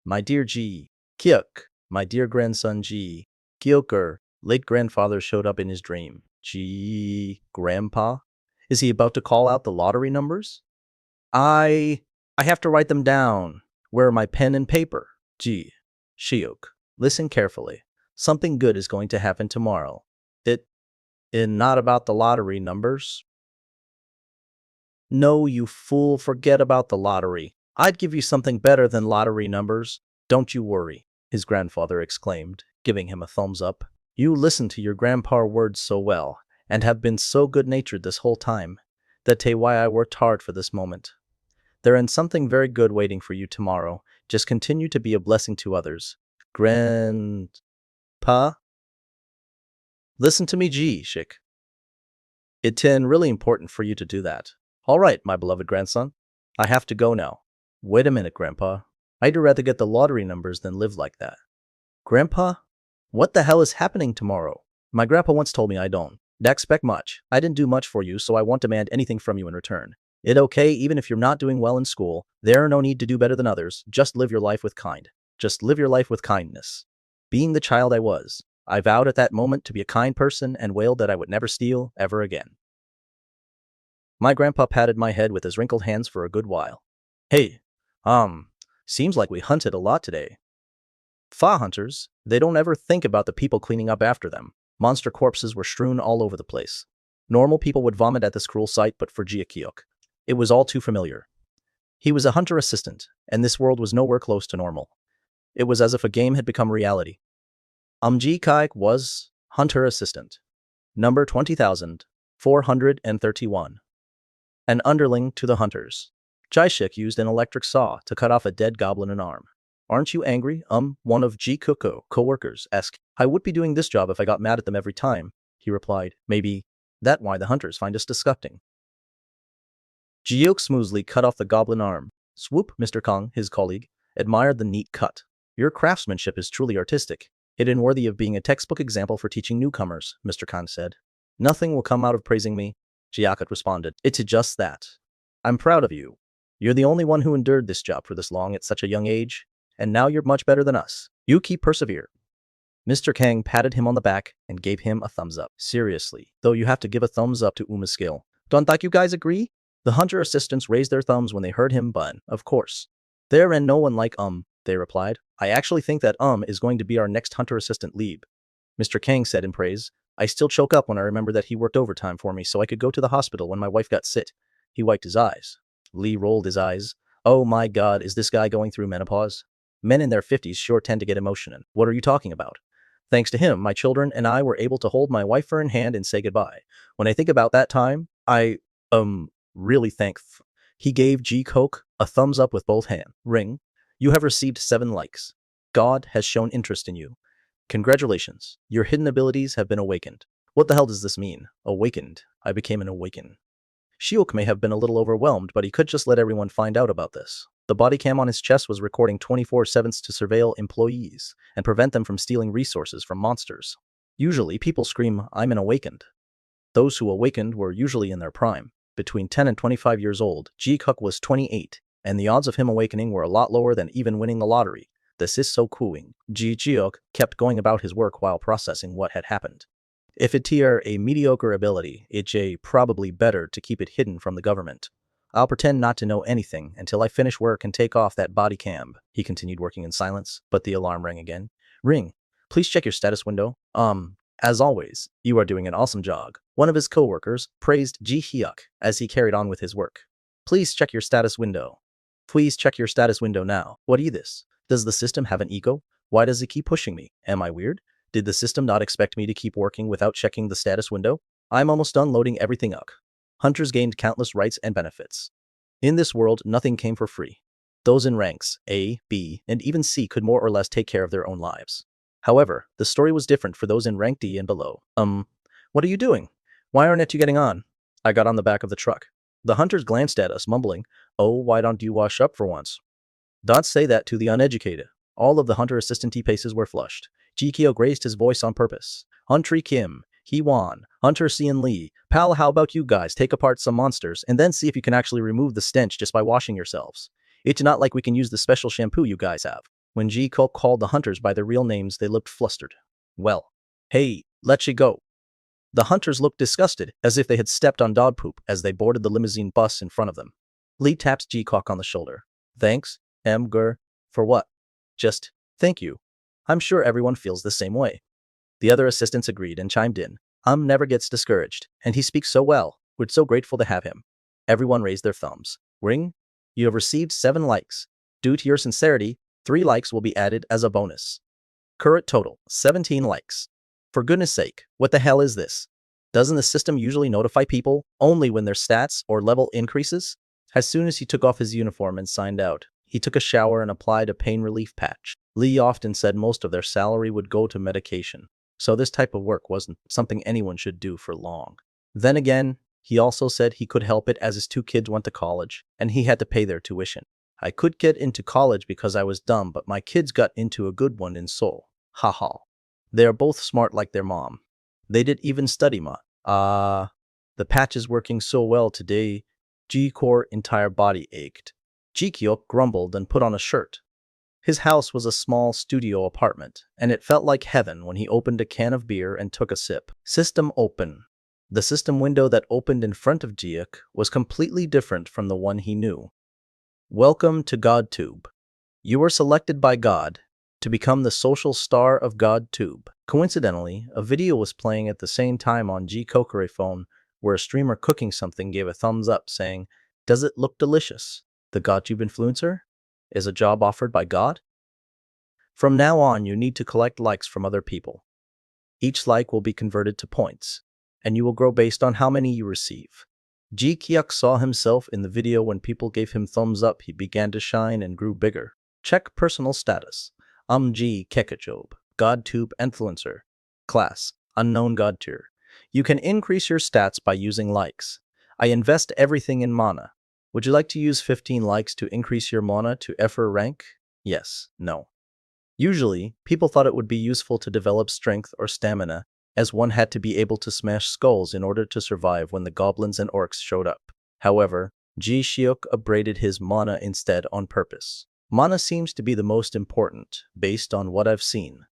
My dear G. Kyuk, my dear grandson G. Kyoker, late grandfather showed up in his dream. G. Grandpa? Is he about to call out the lottery numbers? I have to write them down. Where are my pen and paper? G. Shiok, listen carefully. Something good is going to happen tomorrow. Not about the lottery numbers. No, you fool, forget about the lottery. I'd give you something better than lottery numbers. Don't you worry, his grandfather exclaimed, giving him a thumbs up. You listen to your grandpa words so well, and have been so good-natured this whole time. That's why I worked hard for this moment. There is something very good waiting for you tomorrow. Just continue to be a blessing to others. Grandpa? Listen to me, G, Shik. It's really important for you to do that. All right, my beloved grandson. I have to go now. Wait a minute, Grandpa. I'd rather get the lottery numbers than live like that. Grandpa? What the hell is happening tomorrow? My grandpa once told me I don't expect much. I didn't do much for you, so I won't demand anything from you in return. It's okay, even if you're not doing well in school. There's no need to do better than others. Just live your life with kindness. Being the child I was, I vowed at that moment to be a kind person and wailed that I would never steal ever again. My grandpa patted my head with his wrinkled hands for a good while. Hey, seems like we hunted a lot today. Fa hunters, they don't ever think about the people cleaning up after them. Monster corpses were strewn all over the place. Normal people would vomit at this cruel sight, but for Jiakyok, it was all too familiar. He was a hunter assistant, and this world was nowhere close to normal. It was as if a game had become reality. Ji-kaik was hunter assistant. Number 20,431. An underling to the hunters. Jaishik used an electric saw to cut off a dead goblin an arm. Aren't you angry? One of Ji Kuko co-workers asked. I would be doing this job if I got mad at them every time, he replied. Maybe that's why the hunters find us disgusting. Jiok smoothly cut off the goblin arm. Swoop, Mr. Kong, his colleague, admired the neat cut. Your craftsmanship is truly artistic. It is worthy of being a textbook example for teaching newcomers, Mr. Khan said. Nothing will come out of praising me, Jiakat responded. It's just that. I'm proud of you. You're the only one who endured this job for this long at such a young age, and now you're much better than us. You keep persevere. Mr. Kang patted him on the back and gave him a thumbs up. Seriously, though, you have to give a thumbs up to Uma's skill. Don't you guys agree? The hunter assistants raised their thumbs when they heard him, but, of course. There and no one like they replied. I actually think that is going to be our next hunter assistant lead, Mr. Kang said in praise. I still choke up when I remember that he worked overtime for me so I could go to the hospital when my wife got sick. He wiped his eyes. Lee rolled his eyes. Oh my god, is this guy going through menopause? Men in their 50s sure tend to get emotional. What are you talking about? Thanks to him, my children and I were able to hold my wife in hand and say goodbye. When I think about that time, I, really thankful. He gave G Coke a thumbs up with both hands. Ring, you have received 7 likes. God has shown interest in you. Congratulations, your hidden abilities have been awakened. What the hell does this mean? Awakened. I became an awaken. Shiok may have been a little overwhelmed, but he could just let everyone find out about this. The body cam on his chest was recording 24/7 to surveil employees and prevent them from stealing resources from monsters. Usually, people scream, I'm an awakened. Those who awakened were usually in their prime. Between 10 and 25 years old, Ji-Kuk was 28, and the odds of him awakening were a lot lower than even winning the lottery. This is so cooling. Ji-Jiok kept going about his work while processing what had happened. If it were a mediocre ability, it's probably better to keep it hidden from the government. I'll pretend not to know anything until I finish work and take off that body cam. He continued working in silence, but the alarm rang again. Ring, please check your status window. As always, you are doing an awesome job. One of his co-workers praised Ji-Hyuk as he carried on with his work. Please check your status window. Please check your status window now. What is this? Does the system have an ego? Why does it keep pushing me? Am I weird? Did the system not expect me to keep working without checking the status window? I'm almost done loading everything up. Hunters gained countless rights and benefits. In this world, nothing came for free. Those in ranks A, B, and even C could more or less take care of their own lives. However, the story was different for those in rank D and below. What are you doing? Why aren't you getting on? I got on the back of the truck. The hunters glanced at us, mumbling, oh, why don't you wash up for once? Don't say that to the uneducated. All of the hunter assistant faces were flushed. Ji-Kyo raised his voice on purpose. Huntry Kim, Hee-Wan, Hunter Sian Lee, pal, how about you guys take apart some monsters and then see if you can actually remove the stench just by washing yourselves. It's not like we can use the special shampoo you guys have. When Jiko called the hunters by their real names, they looked flustered. Well, hey, let you go. The hunters looked disgusted, as if they had stepped on dog poop as they boarded the limousine bus in front of them. Lee taps Jikok on the shoulder. Thanks, Gur. For what? Just, thank you. I'm sure everyone feels the same way. The other assistants agreed and chimed in. Never gets discouraged, and he speaks so well. We're so grateful to have him. Everyone raised their thumbs. Ring, you have received 7 likes. Due to your sincerity, 3 likes will be added as a bonus. Current total, 17 likes. For goodness sake, what the hell is this? Doesn't the system usually notify people only when their stats or level increases? As soon as he took off his uniform and signed out, he took a shower and applied a pain relief patch. Lee often said most of their salary would go to medication, so this type of work wasn't something anyone should do for long. Then again, he also said he could help it as his 2 kids went to college, and he had to pay their tuition. I could get into college because I was dumb, but my kids got into a good one in Seoul. Haha. They are both smart like their mom. They did even study the patch is working so well today. G-Core entire body ached. Ji-Kyok grumbled and put on a shirt. His house was a small studio apartment, and it felt like heaven when he opened a can of beer and took a sip. System open. The system window that opened in front of Jiuk was completely different from the one he knew. Welcome to GodTube. You were selected by God to become the social star of GodTube. Coincidentally, a video was playing at the same time on G-Kokore phone where a streamer cooking something gave a thumbs up saying, "Does it look delicious? The GodTube influencer? Is a job offered by God?" From now on, you need to collect likes from other people. Each like will be converted to points, and you will grow based on how many you receive. Ji Kyuk saw himself in the video. When people gave him thumbs up, he began to shine and grew bigger. Check personal status. Ji Kekajob, GodTube influencer. Class, unknown God tier. You can increase your stats by using likes. I invest everything in mana. Would you like to use 15 likes to increase your mana to Efer rank? Yes, no. Usually, people thought it would be useful to develop strength or stamina, as one had to be able to smash skulls in order to survive when the goblins and orcs showed up. However, Ji Shiok upgraded his mana instead on purpose. Mana seems to be the most important, based on what I've seen.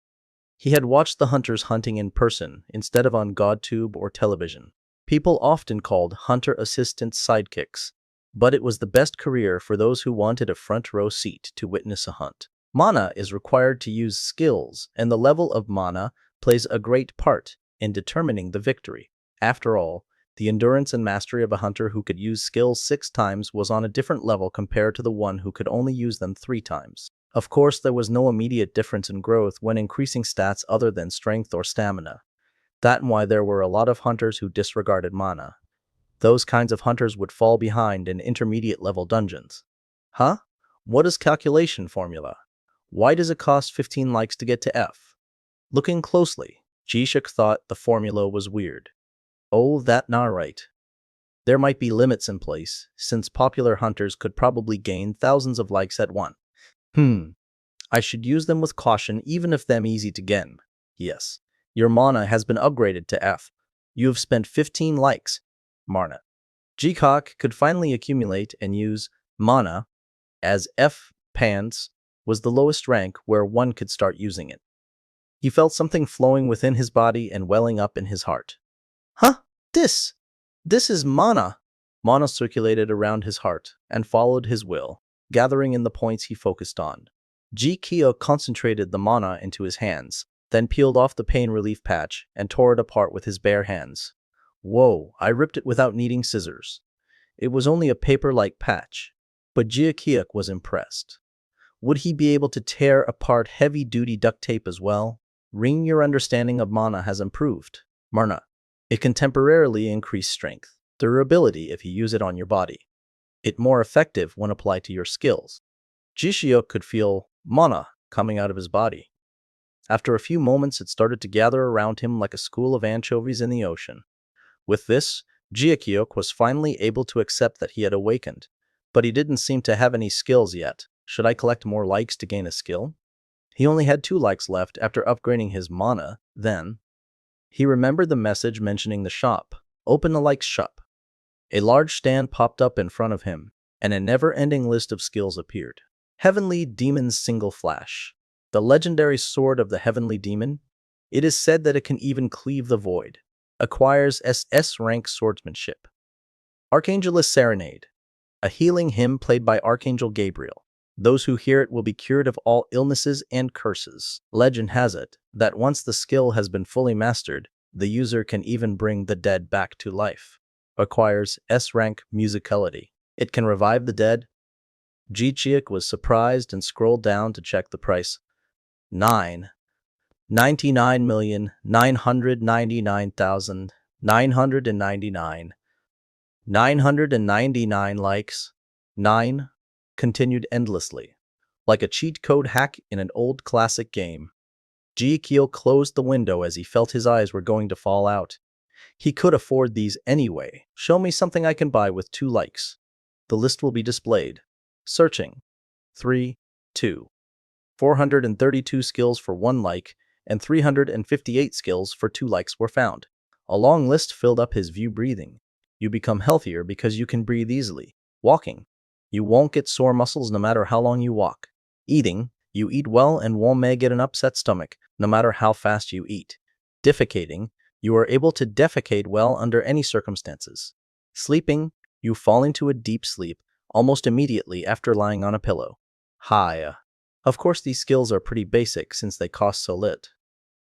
He had watched the hunters hunting in person instead of on GodTube or television. People often called hunter assistants sidekicks, but it was the best career for those who wanted a front row seat to witness a hunt. Mana is required to use skills, and the level of mana plays a great part in determining the victory. After all, the endurance and mastery of a hunter who could use skills 6 times was on a different level compared to the one who could only use them 3 times. Of course, there was no immediate difference in growth when increasing stats other than strength or stamina. That's why there were a lot of hunters who disregarded mana. Those kinds of hunters would fall behind in intermediate level dungeons. Huh? What is calculation formula? Why does it cost 15 likes to get to F? Looking closely, Jishuk thought the formula was weird. Oh, that not right. There might be limits in place, since popular hunters could probably gain thousands of likes at once. I should use them with caution even if them easy to get. Yes. Your mana has been upgraded to F. You have spent 15 likes. Mana. Jikok could finally accumulate and use mana, as F pants was the lowest rank where one could start using it. He felt something flowing within his body and welling up in his heart. Huh? This is mana. Mana circulated around his heart and followed his will, gathering in the points he focused on. Ji Kyo concentrated the mana into his hands, then peeled off the pain relief patch and tore it apart with his bare hands. Whoa, I ripped it without needing scissors. It was only a paper-like patch, but Ji Kyuk was impressed. Would he be able to tear apart heavy-duty duct tape as well? Ring, your understanding of mana has improved. Mana. It can temporarily increase strength, durability if you use it on your body. It's more effective when applied to your skills. Jishiok could feel mana coming out of his body. After a few moments, it started to gather around him like a school of anchovies in the ocean. With this, Jiakyok was finally able to accept that he had awakened, but he didn't seem to have any skills yet. Should I collect more likes to gain a skill? He only had 2 likes left after upgrading his mana. Then he remembered the message mentioning the shop. Open the likes shop. A large stand popped up in front of him, and a never-ending list of skills appeared. Heavenly Demon's Single Flash. The legendary sword of the Heavenly Demon. It is said that it can even cleave the void. Acquires SS rank swordsmanship. Archangel's Serenade. A healing hymn played by Archangel Gabriel. Those who hear it will be cured of all illnesses and curses. Legend has it that once the skill has been fully mastered, the user can even bring the dead back to life. Acquires S-rank musicality. It can revive the dead. Ji-Chiak was surprised and scrolled down to check the price. 99,999,999. 999 likes. 9. Continued endlessly. Like a cheat code hack in an old classic game. Ji-Kyo closed the window as he felt his eyes were going to fall out. He could afford these anyway. Show me something I can buy with 2 likes. The list will be displayed. Searching. 3, 2. 432 skills for 1 like and 358 skills for 2 likes were found. A long list filled up his view. Breathing. You become healthier because you can breathe easily. Walking. You won't get sore muscles no matter how long you walk. Eating. You eat well and won't get an upset stomach no matter how fast you eat. Defecating. You are able to defecate well under any circumstances. Sleeping. You fall into a deep sleep almost immediately after lying on a pillow. Hi. Of course these skills are pretty basic since they cost so lit.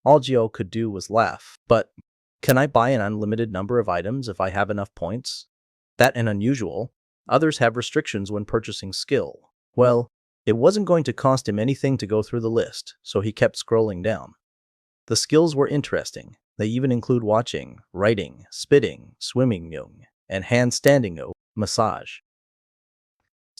All Gio could do was laugh. But can I buy an unlimited number of items if I have enough points? That and unusual. Others have restrictions when purchasing skill. Well, it wasn't going to cost him anything to go through the list, so he kept scrolling down. The skills were interesting. They even include watching, writing, spitting, swimming, and handstanding, massage.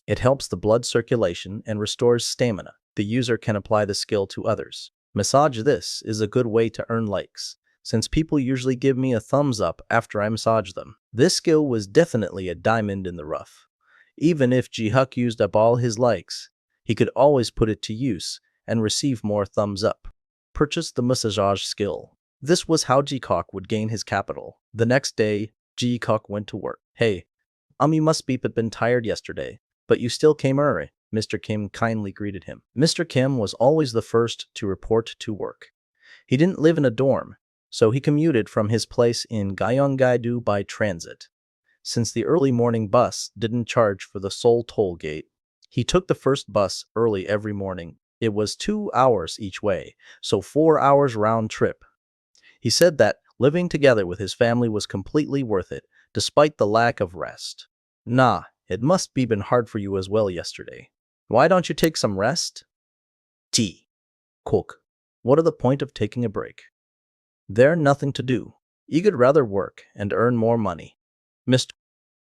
It helps the blood circulation and restores stamina. The user can apply the skill to others. Massage this is a good way to earn likes, since people usually give me a thumbs up after I massage them. This skill was definitely a diamond in the rough. Even if Ji-Huk used up all his likes, he could always put it to use and receive more thumbs up. Purchase the massage skill. This was how Ji-Huk would gain his capital. The next day, Ji-Huk went to work. Hey, you must be been tired yesterday, but you still came early. Mr. Kim kindly greeted him. Mr. Kim was always the first to report to work. He didn't live in a dorm, so he commuted from his place in Gyeonggi-do by transit. Since the early morning bus didn't charge for the Seoul toll gate, he took the first bus early every morning. It was 2 hours each way, so 4 hours round trip. He said that living together with his family was completely worth it, despite the lack of rest. Nah, it must be been hard for you as well yesterday. Why don't you take some rest? T. Cook. What are the point of taking a break? There nothing to do. You could rather work and earn more money. Mr.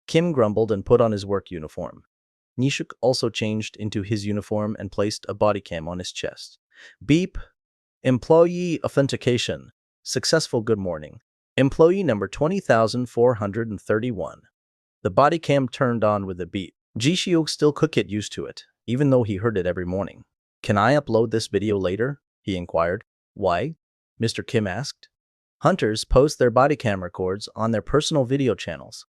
Kim grumbled and put on his work uniform. Nishuk also changed into his uniform and placed a body cam on his chest. Beep. Employee authentication. Successful. Good morning. Employee number 20,431. The body cam turned on with a beep. Ji-Hyuk still could get used to it, even though he heard it every morning. Can I upload this video later? He inquired. Why? Mr. Kim asked. Hunters post their body cam records on their personal video channels.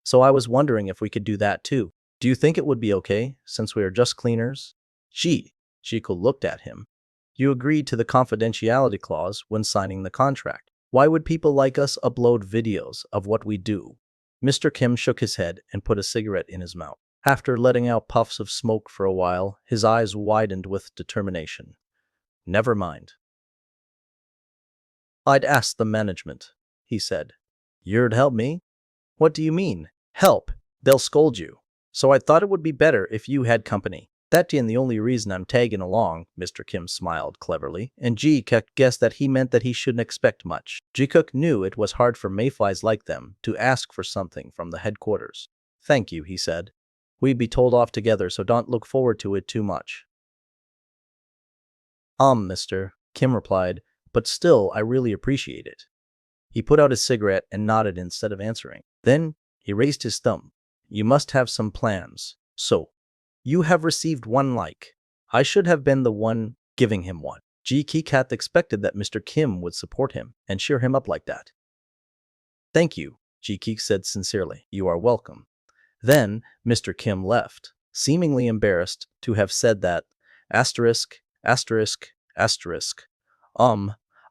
So I was wondering if we could do that too. Do you think it would be okay, since we are just cleaners? Chico looked at him. You agreed to the confidentiality clause when signing the contract. Why would people like us upload videos of what we do? Mr. Kim shook his head and put a cigarette in his mouth. After letting out puffs of smoke for a while, his eyes widened with determination. Never mind. I'd ask the management, he said. You'd help me? What do you mean? Help. They'll scold you. So I thought it would be better if you had company. That's the only reason I'm tagging along, Mr. Kim smiled cleverly, and Ji-Cook guessed that he meant that he shouldn't expect much. Ji-Cook knew it was hard for mayflies like them to ask for something from the headquarters. Thank you, he said. We'd be told off together, so don't look forward to it too much. Mr. Kim replied, but still, I really appreciate it. He put out his cigarette and nodded instead of answering. Then he raised his thumb. You must have some plans. So, you have received 1 like. I should have been the one giving him one. Ji-Kat expected that Mr. Kim would support him and cheer him up like that. Thank you, Ji-Ki said sincerely. You are welcome. Then Mr. Kim left. seemingly embarrassed to have said that. Asterisk, asterisk, asterisk.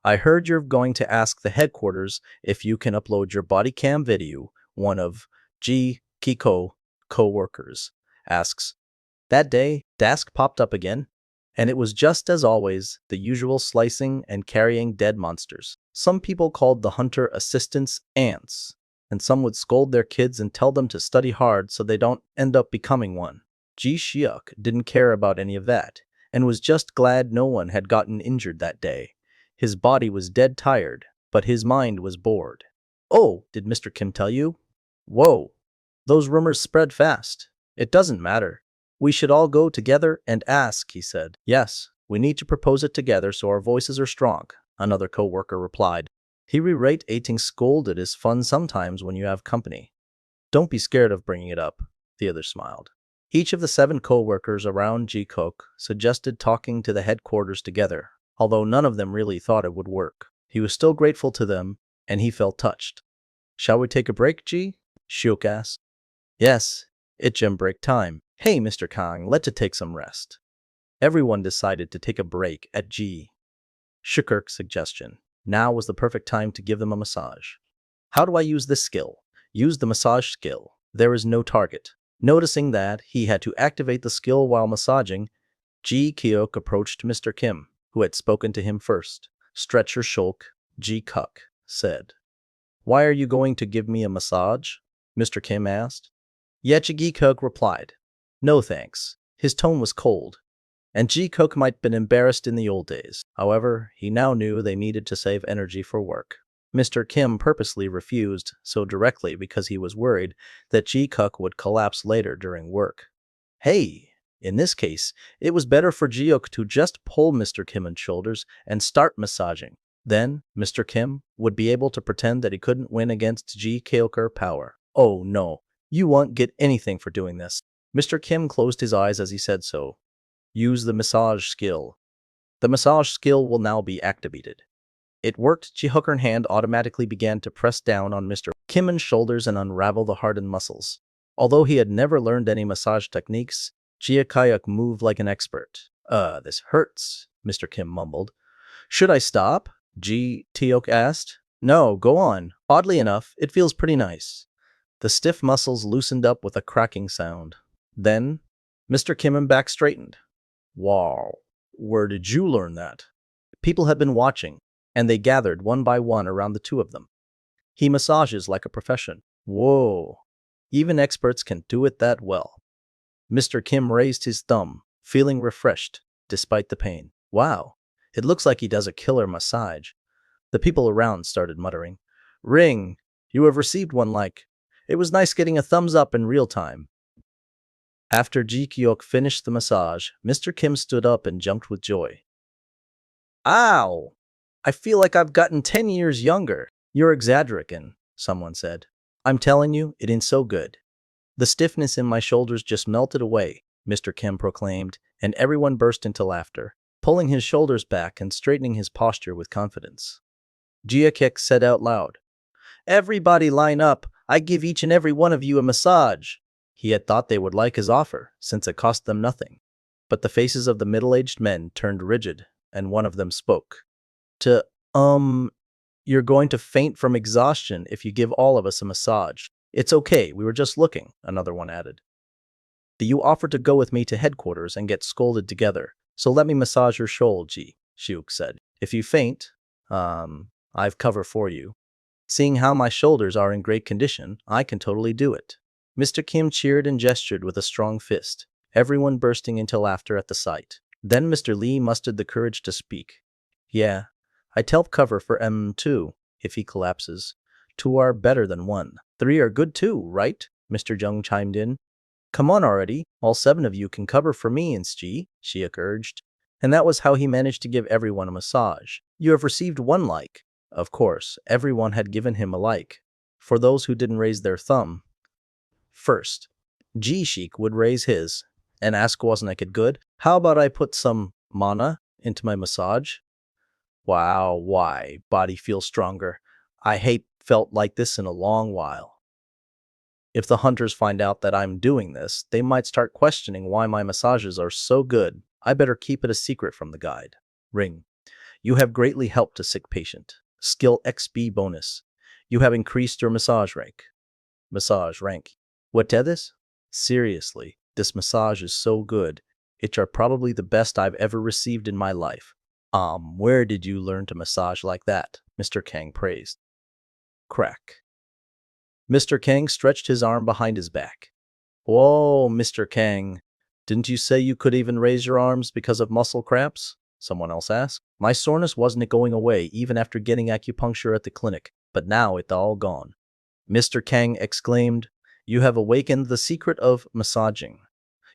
I heard you're going to ask the headquarters if you can upload your body cam video, one of G. Kiko co-workers asks. That day, Dask popped up again, and it was just as always, the usual slicing and carrying dead monsters. Some people called the hunter assistants ants, and some would scold their kids and tell them to study hard so they don't end up becoming one. Ji Shiuk didn't care about any of that, and was just glad no one had gotten injured that day. His body was dead tired, but his mind was bored. Oh, did Mr. Kim tell you? Whoa, those rumors spread fast. It doesn't matter. We should all go together and ask, he said. Yes, we need to propose it together so our voices are strong, another co-worker replied. He re-rating scolded is fun sometimes when you have company. Don't be scared of bringing it up, the other smiled. Each of the 7 co-workers around Ji-kook suggested talking to the headquarters together, although none of them really thought it would work. He was still grateful to them, and he felt touched. Shall we take a break, Ji? Shiuk asked. Yes, it's gym break time. Hey, Mr. Kang, let's take some rest. Everyone decided to take a break at Ji Shiuk's suggestion. Now was the perfect time to give them a massage. How do I use this skill? Use the massage skill. There is no target. Noticing that he had to activate the skill while massaging, Ji Kyok approached Mr. Kim, who had spoken to him first. Stretch your shulk, Ji Kuk said. Why are you going to give me a massage? Mr. Kim asked. Ji Kuk replied. No thanks. His tone was cold, and Ji Kuk might have been embarrassed in the old days. However, he now knew they needed to save energy for work. Mr. Kim purposely refused so directly because he was worried that Ji Kuk would collapse later during work. Hey, in this case, it was better for Jiuk to just pull Mr. Kim's shoulders and start massaging. Then, Mr. Kim would be able to pretend that he couldn't win against Ji Kyok's power. Oh no, you won't get anything for doing this. Mr. Kim closed his eyes as he said so. Use the massage skill. The massage skill will now be activated. It worked. Ji-hook's hand automatically began to press down on Mr. Kim's shoulders and unravel the hardened muscles. Although he had never learned any massage techniques, Ji-Kyuk moved like an expert. This hurts, Mr. Kim mumbled. Should I stop? Ji-Kyuk asked. No, go on. Oddly enough, it feels pretty nice. The stiff muscles loosened up with a cracking sound. Then, Mr. Kim's back straightened. Wow, where did you learn that? People had been watching, and they gathered one by one around the two of them. He massages like a profession. Whoa, even experts can do it that well. Mr. Kim raised his thumb, feeling refreshed, despite the pain. Wow, it looks like he does a killer massage. The people around started muttering. Ring, you have received one like. It was nice getting a thumbs up in real time. After Ji Kyok finished the massage, Mr. Kim stood up and jumped with joy. Ow! I feel like I've gotten 10 years younger. You're exaggerating, someone said. I'm telling you, it ain't so good. The stiffness in my shoulders just melted away, Mr. Kim proclaimed, and everyone burst into laughter, pulling his shoulders back and straightening his posture with confidence. Jiakek said out loud, Everybody line up, I give each and every one of you a massage. He had thought they would like his offer, since it cost them nothing. But the faces of the middle-aged men turned rigid, and one of them spoke. You're going to faint from exhaustion if you give all of us a massage. It's okay, we were just looking, another one added. Do you offer to go with me to headquarters and get scolded together? So let me massage your shoulder, Ji, Shiuk said. If you faint, I've cover for you. Seeing how my shoulders are in great condition, I can totally do it. Mr. Kim cheered and gestured with a strong fist, everyone bursting into laughter at the sight. Then Mr. Lee mustered the courage to speak. Yeah, I'd help cover for M2 if he collapses. 2 are better than 1. 3 are good too, right? Mr. Jung chimed in. Come on already, all 7 of you can cover for me, Ji, Shiuk urged. And that was how he managed to give everyone a massage. You have received 1 like. Of course, everyone had given him a like. For those who didn't raise their thumb. First, Ji Sheik would raise his and ask wasn't it good? How about I put some mana into my massage? Wow, why? Body feels stronger. I felt like this in a long while. If the hunters find out that I'm doing this, they might start questioning why my massages are so good. I better keep it a secret from the guide. Ring. You have greatly helped a sick patient. Skill XP bonus. You have increased your massage rank. Massage rank. What this? Seriously, this massage is so good. It's probably the best I've ever received in my life. Where did you learn to massage like that? Mr. Kang praised. Crack. Mr. Kang stretched his arm behind his back. Whoa, Mr. Kang. Didn't you say you could even raise your arms because of muscle cramps? Someone else asked. My soreness wasn't going away even after getting acupuncture at the clinic, but now it's all gone. Mr. Kang exclaimed, You have awakened the secret of massaging.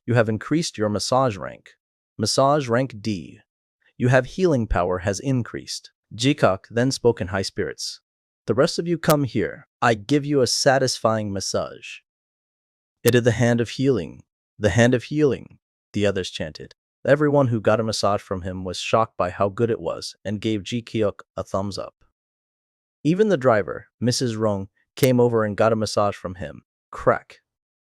You have increased your massage rank. Massage rank D. You have healing power has increased. Jikok then spoke in high spirits. The rest of you come here. I give you a satisfying massage. It is the hand of healing. The hand of healing, the others chanted. Everyone who got a massage from him was shocked by how good it was and gave Ji-kyuk a thumbs up. Even the driver, Mrs. Rong, came over and got a massage from him. Crack.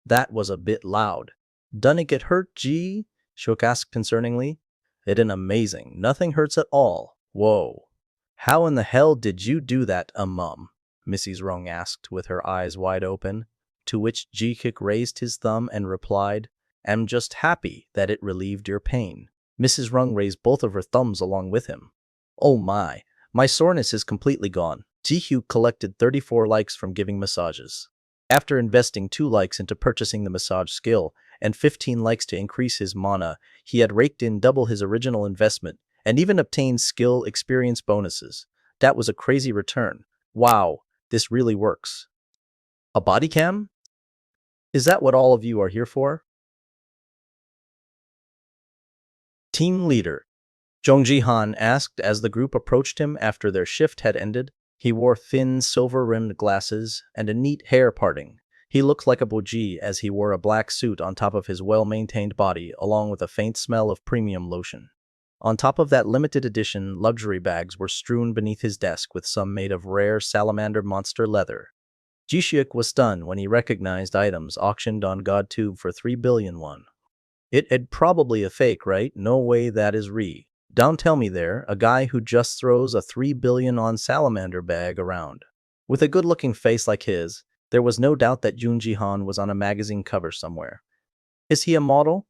That was a bit loud. Doesn't it get hurt, Ji? Shok asked concerningly. It is amazing. Nothing hurts at all. Whoa. How in the hell did you do that, Mum? Mrs. Rong asked with her eyes wide open, to which Ji-kyuk raised his thumb and replied, I'm just happy that it relieved your pain. Mrs. Rung raised both of her thumbs along with him. Oh my soreness is completely gone. Ji-kyuk collected 34 likes from giving massages. After investing 2 likes into purchasing the massage skill and 15 likes to increase his mana, he had raked in double his original investment and even obtained skill experience bonuses. That was a crazy return. Wow, this really works. A body cam? Is that what all of you are here for? Team leader, Jung Ji-han asked as the group approached him after their shift had ended. He wore thin, silver-rimmed glasses and a neat hair parting. He looked like a boji as he wore a black suit on top of his well-maintained body along with a faint smell of premium lotion. On top of that limited edition, luxury bags were strewn beneath his desk with some made of rare salamander monster leather. Ji-kyuk was stunned when he recognized items auctioned on GodTube for 3 billion won. It probably a fake, right? No way that is re. Don't tell me there, a guy who just throws a 3 billion on salamander bag around. With a good-looking face like his, there was no doubt that Jung Ji-han was on a magazine cover somewhere. Is he a model?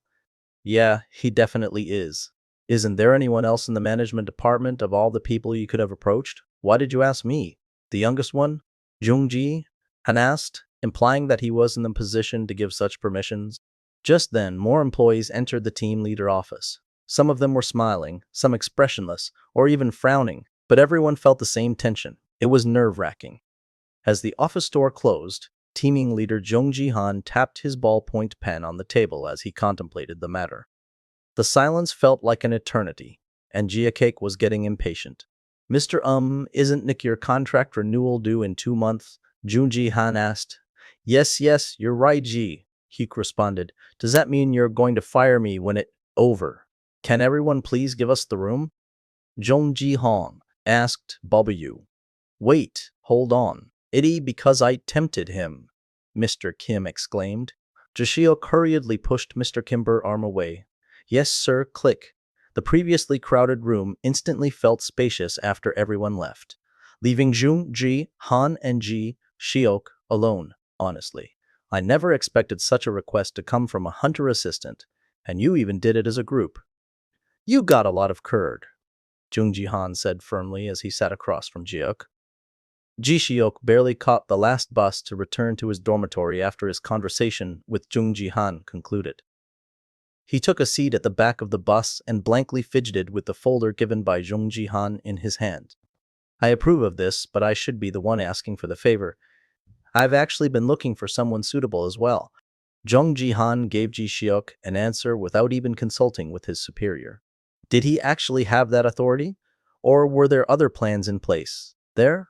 Yeah, he definitely is. Isn't there anyone else in the management department of all the people you could have approached? Why did you ask me? The youngest one? Jung Ji-han asked, implying that he was in the position to give such permissions. Just then, more employees entered the team leader office. Some of them were smiling, some expressionless, or even frowning, but everyone felt the same tension. It was nerve-wracking. As the office door closed, teaming leader Jung Ji-han tapped his ballpoint pen on the table as he contemplated the matter. The silence felt like an eternity, and Ji-kyuk was getting impatient. Mr. Isn't your contract renewal due in 2 months? Jung Ji-han asked. Yes, you're right, Ji. Hyuk responded. Does that mean you're going to fire me when it's over? Can everyone please give us the room? Jung Ji-hong asked W. Wait, hold on. Because I tempted him, Mr. Kim exclaimed. Ji-kyuk hurriedly pushed Mr. Kimber's arm away. Yes, sir, click. The previously crowded room instantly felt spacious after everyone left, leaving Jung Ji-han and Ji-kyuk alone, honestly. I never expected such a request to come from a hunter assistant, and you even did it as a group. You got a lot of courage, Jung Ji-han said firmly as he sat across from Ji-kyuk. Ji-kyuk barely caught the last bus to return to his dormitory after his conversation with Jung Ji-han concluded. He took a seat at the back of the bus and blankly fidgeted with the folder given by Jung Ji-han in his hand. I approve of this, but I should be the one asking for the favor. I've actually been looking for someone suitable as well. Jung Ji-han gave Ji-kyuk an answer without even consulting with his superior. Did he actually have that authority? Or were there other plans in place? There?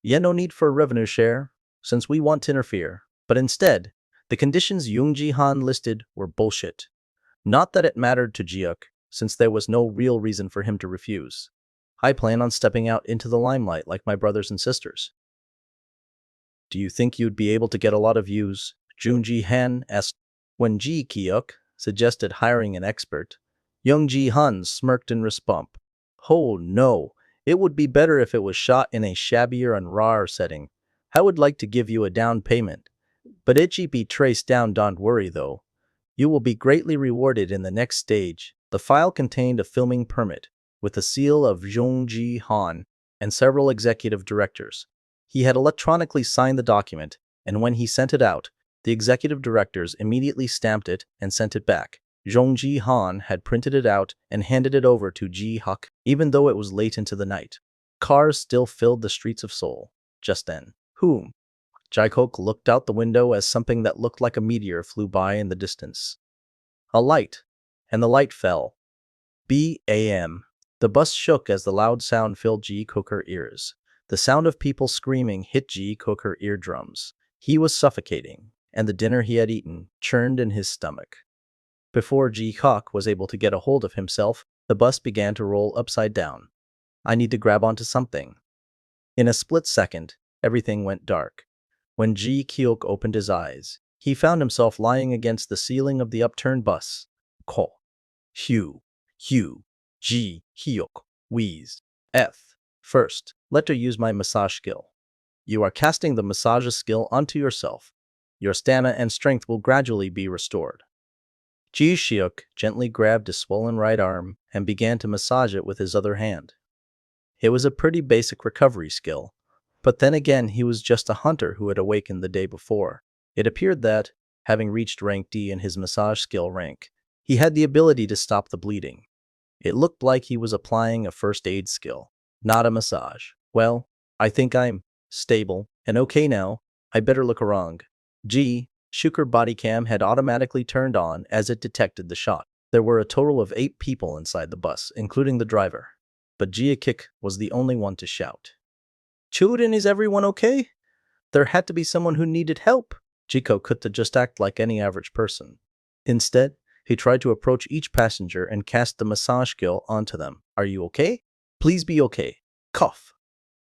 Yeah, no need for a revenue share, since we want to interfere. But instead, the conditions Jung Ji-han listed were bullshit. Not that it mattered to Ji-kyuk, since there was no real reason for him to refuse. I plan on stepping out into the limelight like my brothers and sisters. Do you think you'd be able to get a lot of views? Junji Han asked. When Ji Kyuk suggested hiring an expert, young Ji Han smirked in response. Oh no, it would be better if it was shot in a shabbier and rawer setting. I would like to give you a down payment, but it be traced down. Don't worry though. You will be greatly rewarded in the next stage. The file contained a filming permit with the seal of Jung Ji Han and several executive directors. He had electronically signed the document, and when he sent it out, the executive directors immediately stamped it and sent it back. Jung Ji Han had printed it out and handed it over to Ji Huk, even though it was late into the night. Cars still filled the streets of Seoul. Just then, whom? Jaikok looked out the window as something that looked like a meteor flew by in the distance. A light, and the light fell. Bam. The bus shook as the loud sound filled Ji Cooker ears. The sound of people screaming hit Ji Cooker eardrums. He was suffocating, and the dinner he had eaten churned in his stomach. Before Ji Huk was able to get a hold of himself, the bus began to roll upside down. I need to grab onto something. In a split second, everything went dark. When Ji Kyuk opened his eyes, he found himself lying against the ceiling of the upturned bus. Ko. Hugh. Ji Hyuk wheezed. First, let her use my massage skill. You are casting the massage skill onto yourself. Your stamina and strength will gradually be restored. Ji Hyuk gently grabbed his swollen right arm and began to massage it with his other hand. It was a pretty basic recovery skill, but then again he was just a hunter who had awakened the day before. It appeared that, having reached rank D in his massage skill rank, he had the ability to stop the bleeding. It looked like he was applying a first aid skill, not a massage. Well, I think I'm stable and okay now. I better look around. Ji Shuker body cam had automatically turned on as it detected the shot. There were a total of 8 people inside the bus, including the driver. But Ji Kik was the only one to shout. Chuden, is everyone okay? There had to be someone who needed help. Jiko couldn't just act like any average person. Instead, he tried to approach each passenger and cast the massage skill onto them. Are you okay? Please be okay. Cough.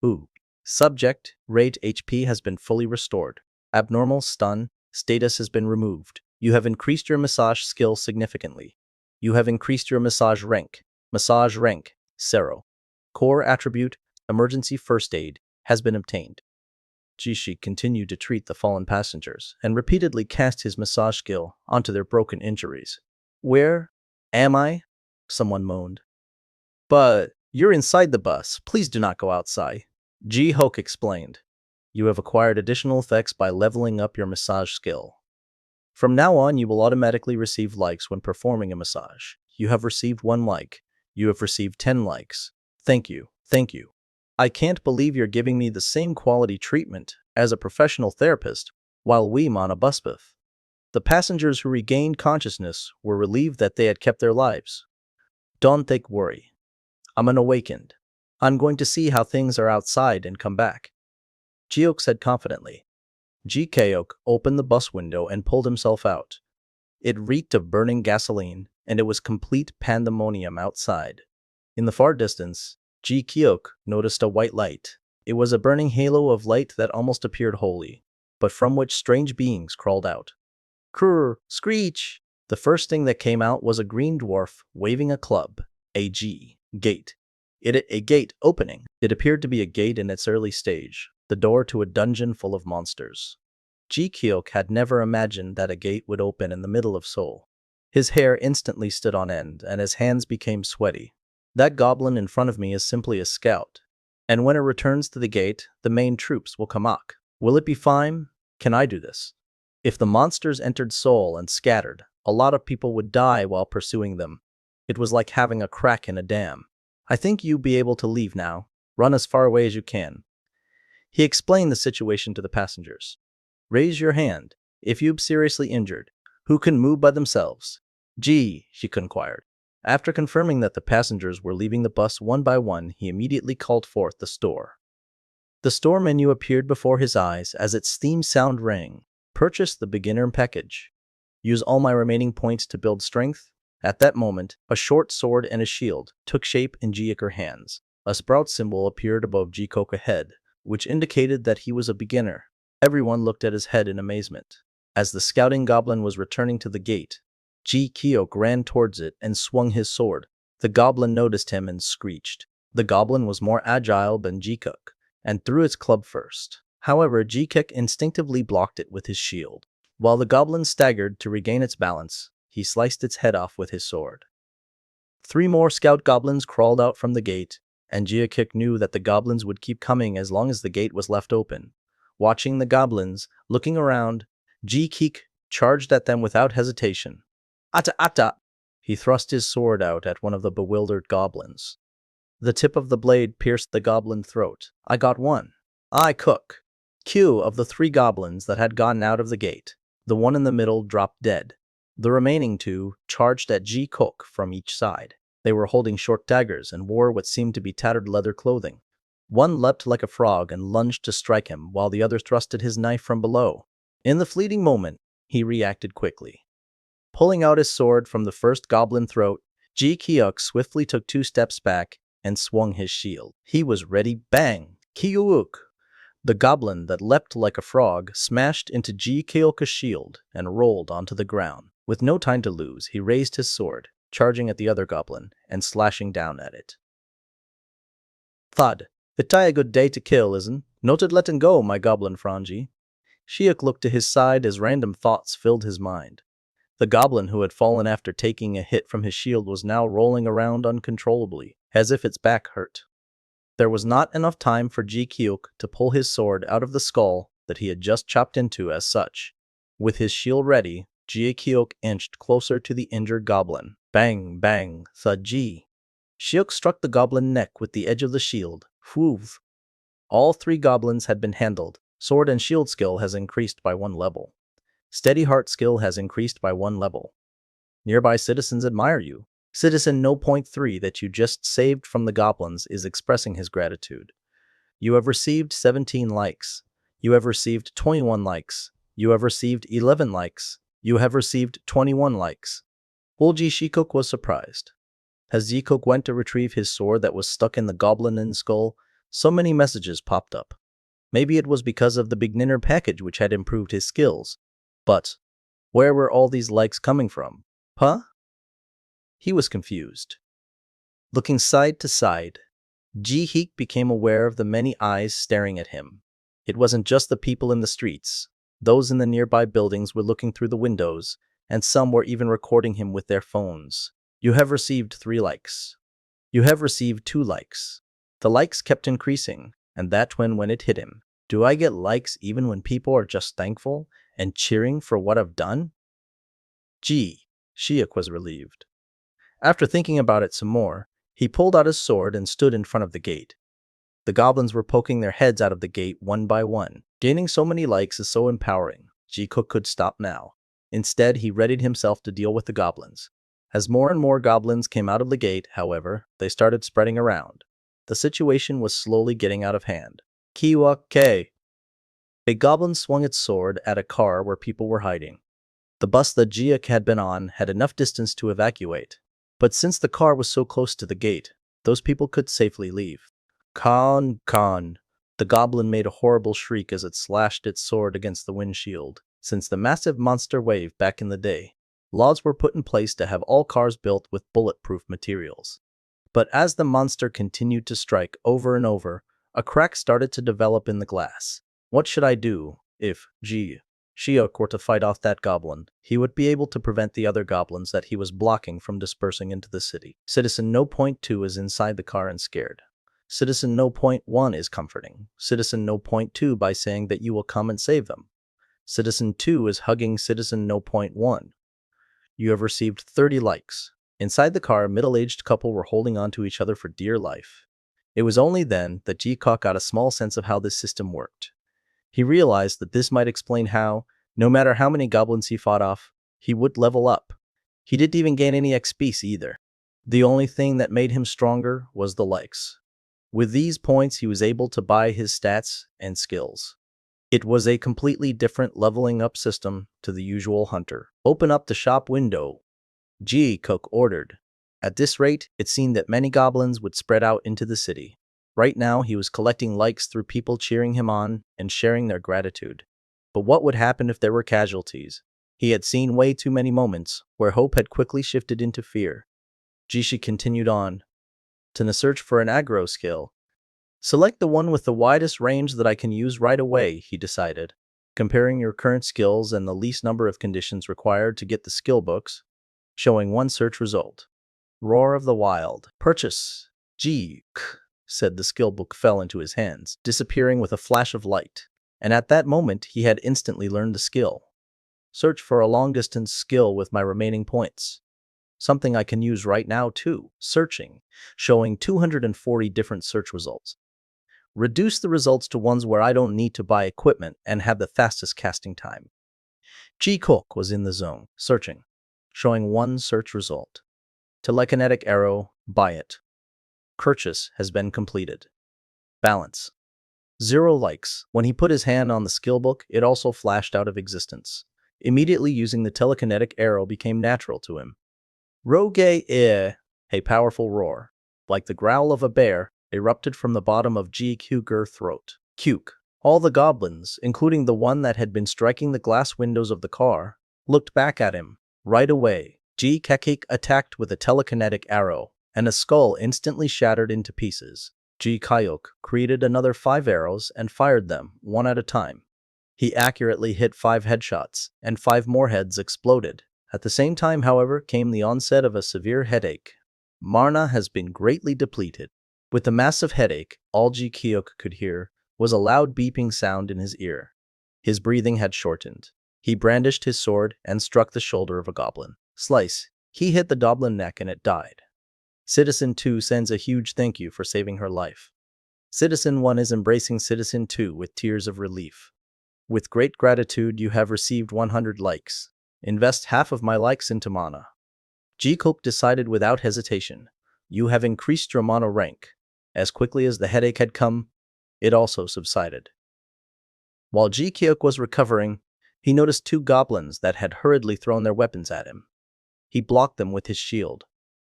Ooh. Subject, rate HP has been fully restored. Abnormal stun status has been removed. You have increased your massage skill significantly. You have increased your massage rank. Massage rank, 0. Core attribute, emergency first aid, has been obtained. Jishi continued to treat the fallen passengers and repeatedly cast his massage skill onto their broken injuries. Where am I? Someone moaned. But you're inside the bus. Please do not go outside. Ji Hoke explained. You have acquired additional effects by leveling up your massage skill. From now on, you will automatically receive likes when performing a massage. You have received 1 like. You have received 10 likes. Thank you. Thank you. I can't believe you're giving me the same quality treatment as a professional therapist while we're on a bus path. The passengers who regained consciousness were relieved that they had kept their lives. Don't take worry. I'm unawakened. I'm going to see how things are outside and come back. Jiok said confidently. Ji Kaok opened the bus window and pulled himself out. It reeked of burning gasoline, and it was complete pandemonium outside. In the far distance, Ji Kyuk noticed a white light. It was a burning halo of light that almost appeared holy, but from which strange beings crawled out. Krr, screech! The first thing that came out was a green dwarf waving a club. A gate. A gate opening. It appeared to be a gate in its early stage, the door to a dungeon full of monsters. Ji Kyuk had never imagined that a gate would open in the middle of Seoul. His hair instantly stood on end, and his hands became sweaty. That goblin in front of me is simply a scout. And when it returns to the gate, the main troops will come up. Will it be fine? Can I do this? If the monsters entered Seoul and scattered, a lot of people would die while pursuing them. It was like having a crack in a dam. I think you'll be able to leave now. Run as far away as you can. He explained the situation to the passengers. Raise your hand if you're seriously injured. Who can move by themselves? Gee, she inquired. After confirming that the passengers were leaving the bus one by one, he immediately called forth the store. The store menu appeared before his eyes as its theme sound rang. Purchase the beginner package. Use all my remaining points to build strength. At that moment, a short sword and a shield took shape in Jiaker hands. A sprout symbol appeared above Jikoka's head, which indicated that he was a beginner. Everyone looked at his head in amazement. As the scouting goblin was returning to the gate, Ji Kyok ran towards it and swung his sword. The goblin noticed him and screeched. The goblin was more agile than Jikuk, and threw its club first. However, Jikuk instinctively blocked it with his shield. While the goblin staggered to regain its balance, he sliced its head off with his sword. 3 more scout goblins crawled out from the gate, and Jikuk knew that the goblins would keep coming as long as the gate was left open. Watching the goblins, looking around, Jikuk charged at them without hesitation. Ata ata! He thrust his sword out at one of the bewildered goblins. The tip of the blade pierced the goblin throat. I got one. I cook. Q of the 3 goblins that had gotten out of the gate. The one in the middle dropped dead. The remaining 2 charged at Ji Cook from each side. They were holding short daggers and wore what seemed to be tattered leather clothing. One leapt like a frog and lunged to strike him, while the other thrusted his knife from below. In the fleeting moment, he reacted quickly. Pulling out his sword from the first goblin throat, Ji Kyuk swiftly took 2 steps back and swung his shield. He was ready. Bang! Kyuk! The goblin that leapt like a frog smashed into Ji Kyuk's shield and rolled onto the ground. With no time to lose, he raised his sword, charging at the other goblin and slashing down at it. Thud. It's a good day to kill, isn't? Noted letting go, my goblin Franji. Shiok looked to his side as random thoughts filled his mind. The goblin who had fallen after taking a hit from his shield was now rolling around uncontrollably, as if its back hurt. There was not enough time for Ji Kyuk to pull his sword out of the skull that he had just chopped into as such. With his shield ready, Ji Kyuk inched closer to the injured goblin. Bang, bang, thud Ji. Shiok struck the goblin neck with the edge of the shield. Whoof. All 3 goblins had been handled. Sword and shield skill has increased by 1 level. Steady heart skill has increased by 1 level. Nearby citizens admire you. Citizen No.3 that you just saved from the goblins is expressing his gratitude. You have received 17 likes. You have received 21 likes. You have received 11 likes. You have received 21 likes. Wolji Shikuk was surprised. As Jikuk went to retrieve his sword that was stuck in the goblin's skull, so many messages popped up. Maybe it was because of the beginner package which had improved his skills. But where were all these likes coming from? Huh? He was confused. Looking side to side, Ji-Heek became aware of the many eyes staring at him. It wasn't just the people in the streets. Those in the nearby buildings were looking through the windows, and some were even recording him with their phones. You have received 3 likes. You have received 2 likes. The likes kept increasing, and that when it hit him. Do I get likes even when people are just thankful and cheering for what I've done? Shiok was relieved. After thinking about it some more, he pulled out his sword and stood in front of the gate. The goblins were poking their heads out of the gate one by one. Gaining so many likes is so empowering. Jikuk could stop now. Instead, he readied himself to deal with the goblins. As more and more goblins came out of the gate, however, they started spreading around. The situation was slowly getting out of hand. Kiwa K. A goblin swung its sword at a car where people were hiding. The bus that Jiak had been on had enough distance to evacuate. But since the car was so close to the gate, those people could safely leave. Khan. The goblin made a horrible shriek as it slashed its sword against the windshield. Since the massive monster wave back in the day, laws were put in place to have all cars built with bulletproof materials. But as the monster continued to strike over and over, a crack started to develop in the glass. What should I do if Shiok were to fight off that goblin? He would be able to prevent the other goblins that he was blocking from dispersing into the city. Citizen No.2 is inside the car and scared. Citizen No.1 is comforting Citizen No.2 by saying that you will come and save them. Citizen 2 is hugging Citizen No.1. You have received 30 likes. Inside the car, a middle-aged couple were holding on to each other for dear life. It was only then that Jikok got a small sense of how this system worked. He realized that this might explain how, no matter how many goblins he fought off, he would level up. He didn't even gain any XP either. The only thing that made him stronger was the likes. With these points, he was able to buy his stats and skills. It was a completely different leveling up system to the usual hunter. Open up the shop window, Ji Cook ordered. At this rate, it seemed that many goblins would spread out into the city. Right now, he was collecting likes through people cheering him on and sharing their gratitude. But what would happen if there were casualties? He had seen way too many moments where hope had quickly shifted into fear. Jishi continued on. To the search for an aggro skill. Select the one with the widest range that I can use right away, he decided. Comparing your current skills and the least number of conditions required to get the skill books, showing one search result. Roar of the Wild. Purchase. Said the skill book fell into his hands, disappearing with a flash of light. And at that moment, he had instantly learned the skill. Search for a long-distance skill with my remaining points. Something I can use right now too. Searching, showing 240 different search results. Reduce the results to ones where I don't need to buy equipment and have the fastest casting time. G-Cook was in the zone, searching, showing one search result. Telekinetic arrow, buy it. Purchase has been completed. Balance. 0 likes. When he put his hand on the skill book, it also flashed out of existence. Immediately using the telekinetic arrow became natural to him. Roge a powerful roar, like the growl of a bear, erupted from the bottom of G-Kuger's throat. Kuke. All the goblins, including the one that had been striking the glass windows of the car, looked back at him. Right away, G-Kekik attacked with a telekinetic arrow, and a skull instantly shattered into pieces. G-Kayok created another 5 arrows and fired them, one at a time. He accurately hit 5 headshots, and 5 more heads exploded. At the same time, however, came the onset of a severe headache. Marna has been greatly depleted. With the massive headache, all G-Kyok could hear was a loud beeping sound in his ear. His breathing had shortened. He brandished his sword and struck the shoulder of a goblin. Slice. He hit the goblin neck and it died. Citizen 2 sends a huge thank you for saving her life. Citizen 1 is embracing Citizen 2 with tears of relief. With great gratitude, you have received 100 likes. Invest half of my likes into mana. G-Cook decided without hesitation. You have increased your mana rank. As quickly as the headache had come, it also subsided. While G-Kyok was recovering, he noticed 2 goblins that had hurriedly thrown their weapons at him. He blocked them with his shield.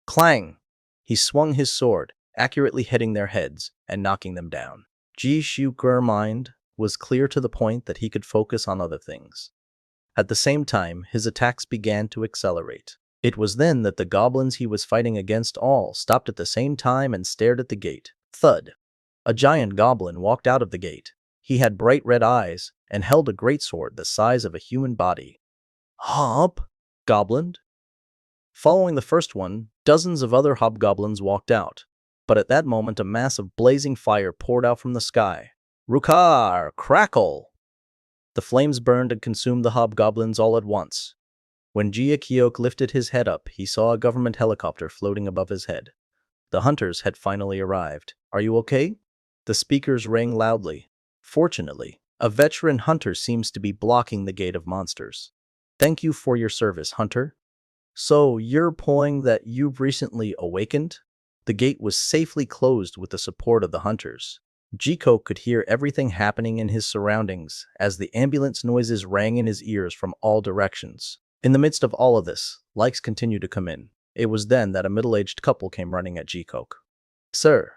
Clang! He swung his sword, accurately hitting their heads and knocking them down. G-Kyok's mind was clear to the point that he could focus on other things. At the same time, his attacks began to accelerate. It was then that the goblins he was fighting against all stopped at the same time and stared at the gate. Thud! A giant goblin walked out of the gate. He had bright red eyes and held a greatsword the size of a human body. Hop! Goblin. Following the first one, dozens of other hobgoblins walked out. But at that moment, a mass of blazing fire poured out from the sky. Rukar! Crackle! The flames burned and consumed the hobgoblins all at once. When G-Kyok lifted his head up, he saw a government helicopter floating above his head. The hunters had finally arrived. Are you okay? The speakers rang loudly. Fortunately, a veteran hunter seems to be blocking the gate of monsters. Thank you for your service, hunter. So, you're implying that you've recently awakened? The gate was safely closed with the support of the hunters. G-Cook could hear everything happening in his surroundings as the ambulance noises rang in his ears from all directions. In the midst of all of this, likes continued to come in. It was then that a middle-aged couple came running at G-Cook. Sir.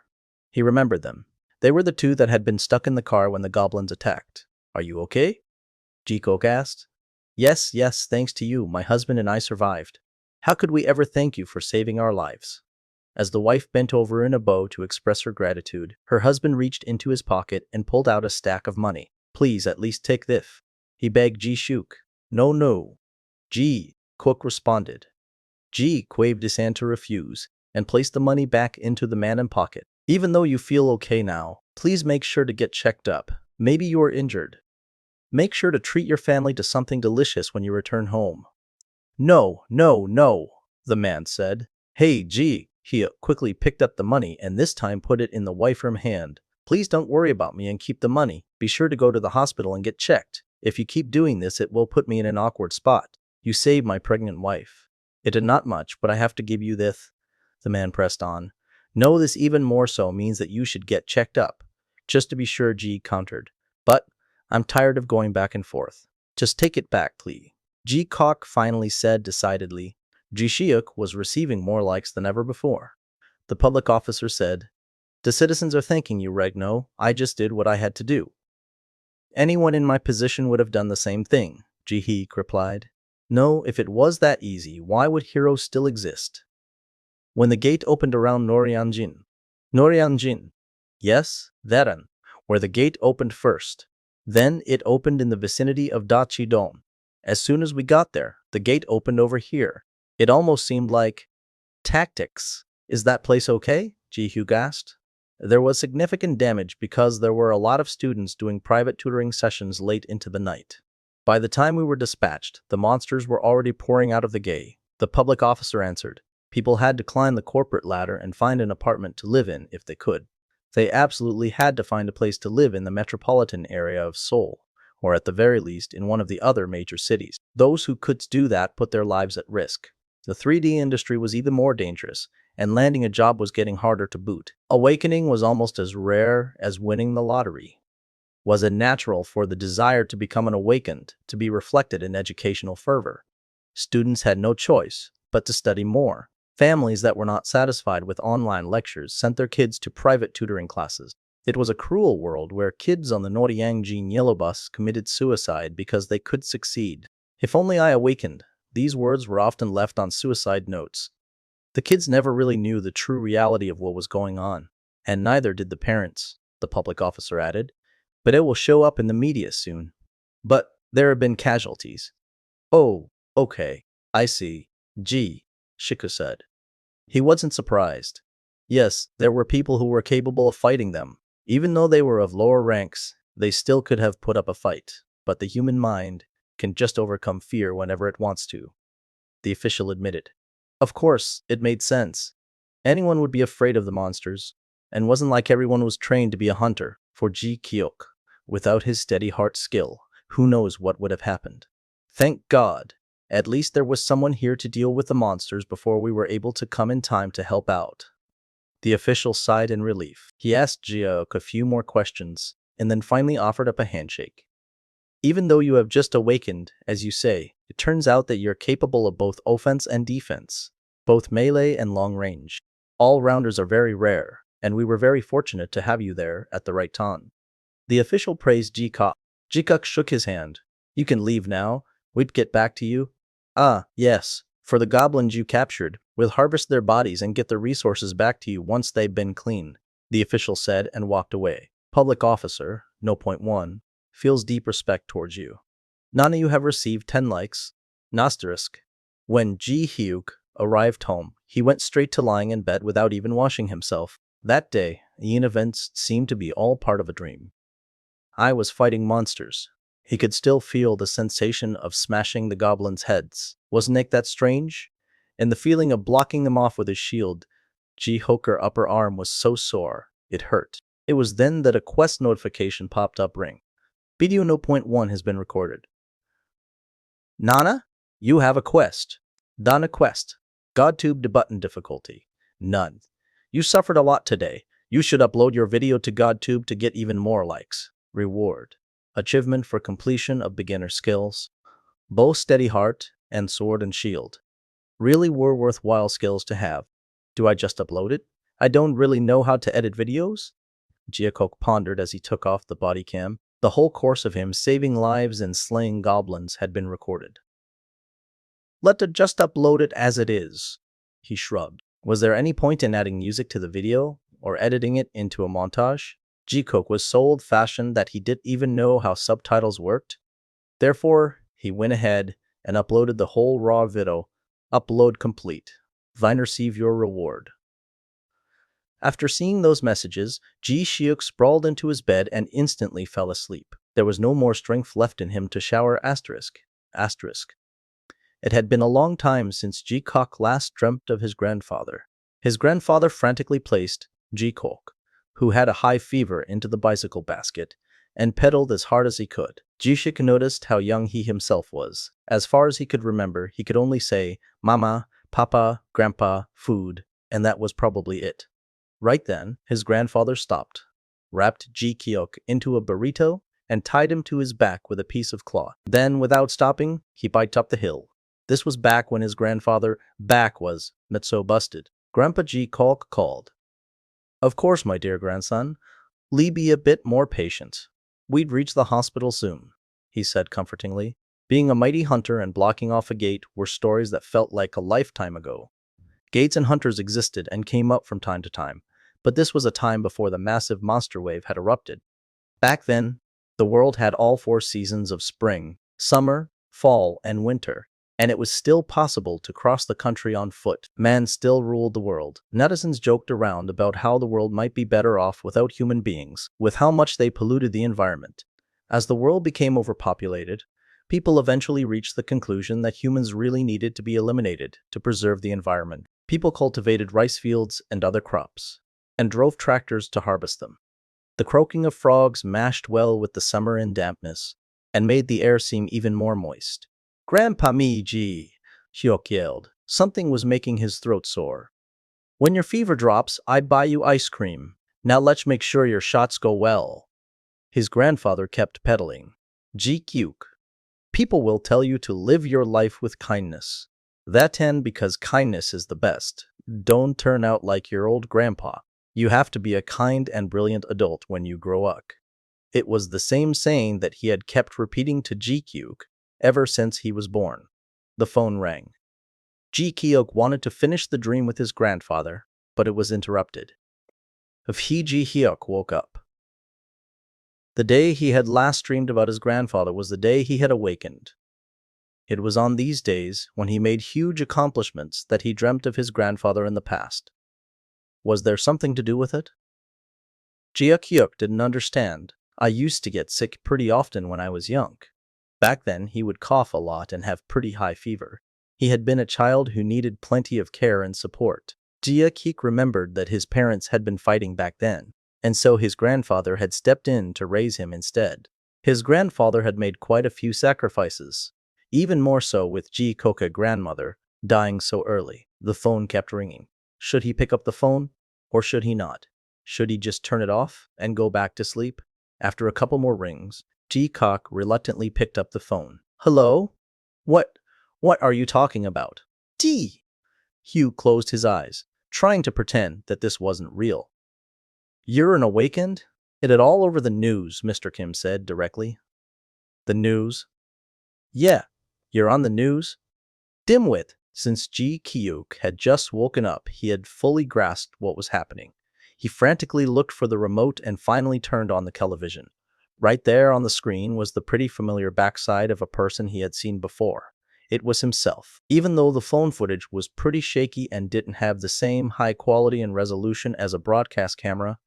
He remembered them. They were the 2 that had been stuck in the car when the goblins attacked. Are you okay? G-Cook asked. Yes, thanks to you, my husband and I survived. How could we ever thank you for saving our lives? As the wife bent over in a bow to express her gratitude, her husband reached into his pocket and pulled out a stack of money. Please, at least take this. He begged G-Shook. No. G-Cook responded. G waved his hand to refuse and placed the money back into the man's pocket. Even though you feel okay now, please make sure to get checked up. Maybe you are injured. Make sure to treat your family to something delicious when you return home. No, the man said. Hey, G. He quickly picked up the money and this time put it in the wife's hand. Please don't worry about me and keep the money. Be sure to go to the hospital and get checked. If you keep doing this, it will put me in an awkward spot. You saved my pregnant wife. It did not much, but I have to give you this. The man pressed on. No, this even more so means that you should get checked up. Just to be sure, G countered. But I'm tired of going back and forth. Just take it back, please. G-Cock finally said decidedly. G-Shiuk was receiving more likes than ever before. The public officer said, The citizens are thanking you, Regno. I just did what I had to do. Anyone in my position would have done the same thing, Ji-heek replied. No, if it was that easy, why would heroes still exist? When the gate opened around Norianjin, yes, Theran, where the gate opened first. Then it opened in the vicinity of Dachidon. As soon as we got there, the gate opened over here. It almost seemed like tactics. Is that place okay? Ji-hyuk asked. There was significant damage because there were a lot of students doing private tutoring sessions late into the night. By the time we were dispatched, the monsters were already pouring out of the gate. The public officer answered. People had to climb the corporate ladder and find an apartment to live in if they could. They absolutely had to find a place to live in the metropolitan area of Seoul, or at the very least in one of the other major cities. Those who could do that put their lives at risk. The 3D industry was even more dangerous, and landing a job was getting harder to boot. Awakening was almost as rare as winning the lottery. Was it natural for the desire to become an awakened to be reflected in educational fervor? Students had no choice but to study more. Families that were not satisfied with online lectures sent their kids to private tutoring classes. It was a cruel world where kids on the Noriangjin yellow bus committed suicide because they could succeed. If only I awakened. These words were often left on suicide notes. The kids never really knew the true reality of what was going on, and neither did the parents, the public officer added. But it will show up in the media soon. But there have been casualties. Oh, okay, I see, Shiku said. He wasn't surprised. Yes, there were people who were capable of fighting them. Even though they were of lower ranks, they still could have put up a fight. But the human mind can just overcome fear whenever it wants to, the official admitted. Of course, it made sense. Anyone would be afraid of the monsters, and wasn't like everyone was trained to be a hunter. For Ji Kyok, without his steady heart skill, who knows what would have happened. Thank God, at least there was someone here to deal with the monsters before we were able to come in time to help out. The official sighed in relief. He asked Ji-hyuk a few more questions, and then finally offered up a handshake. Even though you have just awakened, as you say, it turns out that you're capable of both offense and defense, both melee and long range. All-rounders are very rare, and we were very fortunate to have you there at the right time. The official praised Ji-kuk. Ji-kuk shook his hand. You can leave now. We'd get back to you. Ah, yes. For the goblins you captured, we'll harvest their bodies and get the resources back to you once they've been clean, the official said and walked away. Public officer, no point 1, feels deep respect towards you. None of you have received 10 likes. Asterisk. When Ji-hyuk arrived home, he went straight to lying in bed without even washing himself. That day, the events seemed to be all part of a dream. I was fighting monsters. He could still feel the sensation of smashing the goblins' heads. Wasn't it that strange? And the feeling of blocking them off with his shield. Ji-hyuk's upper arm was so sore, it hurt. It was then that a quest notification popped up ring. Video no point 1 has been recorded. Nana, you have a quest. Done a quest. GodTube to button difficulty. None. You suffered a lot today. You should upload your video to GodTube to get even more likes. Reward. Achievement for completion of beginner skills. Bow, steady heart, and sword and shield. Really were worthwhile skills to have. Do I just upload it? I don't really know how to edit videos? Ji-hyuk pondered as he took off the body cam. The whole course of him saving lives and slaying goblins had been recorded. Let's just upload it as it is, he shrugged. Was there any point in adding music to the video, or editing it into a montage? Ji-hyuk was so old-fashioned that he didn't even know how subtitles worked. Therefore, he went ahead and uploaded the whole raw video. Upload complete. Vine receive your reward. After seeing those messages, Ji-hyuk sprawled into his bed and instantly fell asleep. There was no more strength left in him to shower asterisk. It had been a long time since Ji-hyuk last dreamt of his grandfather. His grandfather frantically placed Ji-hyuk, who had a high fever, into the bicycle basket and pedaled as hard as he could. Ji-hyuk noticed how young he himself was. As far as he could remember, he could only say, Mama, Papa, Grandpa, food, and that was probably it. Right then, his grandfather stopped, wrapped Ji-hyuk into a burrito, and tied him to his back with a piece of cloth. Then, without stopping, he biked up the hill. This was back when his grandfather back was not so busted. Grandpa Ji-hyuk called. Of course, my dear grandson. Lee, be a bit more patient. We'd reach the hospital soon, he said comfortingly. Being a mighty hunter and blocking off a gate were stories that felt like a lifetime ago. Gates and hunters existed and came up from time to time, but this was a time before the massive monster wave had erupted. Back then, the world had all 4 seasons of spring, summer, fall, and winter, and it was still possible to cross the country on foot. Man still ruled the world. Netizens joked around about how the world might be better off without human beings, with how much they polluted the environment. As the world became overpopulated, people eventually reached the conclusion that humans really needed to be eliminated to preserve the environment. People cultivated rice fields and other crops, and drove tractors to harvest them. The croaking of frogs mashed well with the summer and dampness, and made the air seem even more moist. Grandpa me, Hyuk yelled. Something was making his throat sore. When your fever drops, I buy you ice cream. Now let's make sure your shots go well. His grandfather kept pedaling. Kyuk. People will tell you to live your life with kindness. Because kindness is the best. Don't turn out like your old grandpa. You have to be a kind and brilliant adult when you grow up. It was the same saying that he had kept repeating to Kyuk ever since he was born. The phone rang. Kyuk wanted to finish the dream with his grandfather, but it was interrupted. Hyuk woke up. The day he had last dreamed about his grandfather was the day he had awakened. It was on these days, when he made huge accomplishments, that he dreamt of his grandfather in the past. Was there something to do with it? Hyuk didn't understand. I used to get sick pretty often when I was young. Back then, he would cough a lot and have pretty high fever. He had been a child who needed plenty of care and support. Hyuk remembered that his parents had been fighting back then, and so his grandfather had stepped in to raise him instead. His grandfather had made quite a few sacrifices, even more so with Kyuk's grandmother dying so early. The phone kept ringing. Should he pick up the phone, or should he not? Should he just turn it off and go back to sleep? After a couple more rings, Kyuk reluctantly picked up the phone. Hello? What are you talking about? Hugh closed his eyes, trying to pretend that this wasn't real. You're an awakened? It had all over the news, Mr. Kim said directly. The news? Yeah, you're on the news? Dimwit. Since Kyuk had just woken up, he had fully grasped what was happening. He frantically looked for the remote and finally turned on the television. Right there on the screen was the pretty familiar backside of a person he had seen before. It was himself. Even though the phone footage was pretty shaky and didn't have the same high quality and resolution as a broadcast camera,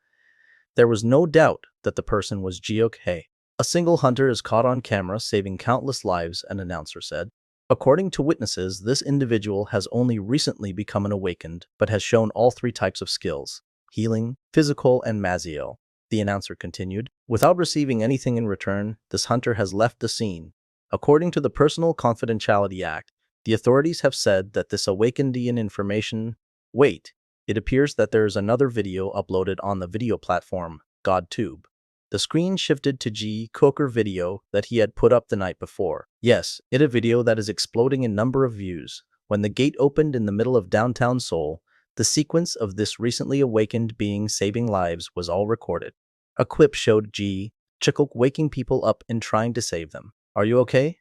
there was no doubt that the person was Kyuk. A single hunter is caught on camera saving countless lives, an announcer said. According to witnesses, this individual has only recently become an awakened, but has shown all 3 types of skills: healing, physical, and magical. The announcer continued. Without receiving anything in return, this hunter has left the scene. According to the Personal Confidentiality Act, the authorities have said that this awakened information... Wait, it appears that there is another video uploaded on the video platform, GodTube. The screen shifted to Kyuk's video that he had put up the night before. Yes, it a video that is exploding in number of views. When the gate opened in the middle of downtown Seoul, the sequence of this recently awakened being saving lives was all recorded. A clip showed Kyuk waking people up and trying to save them. Are you okay?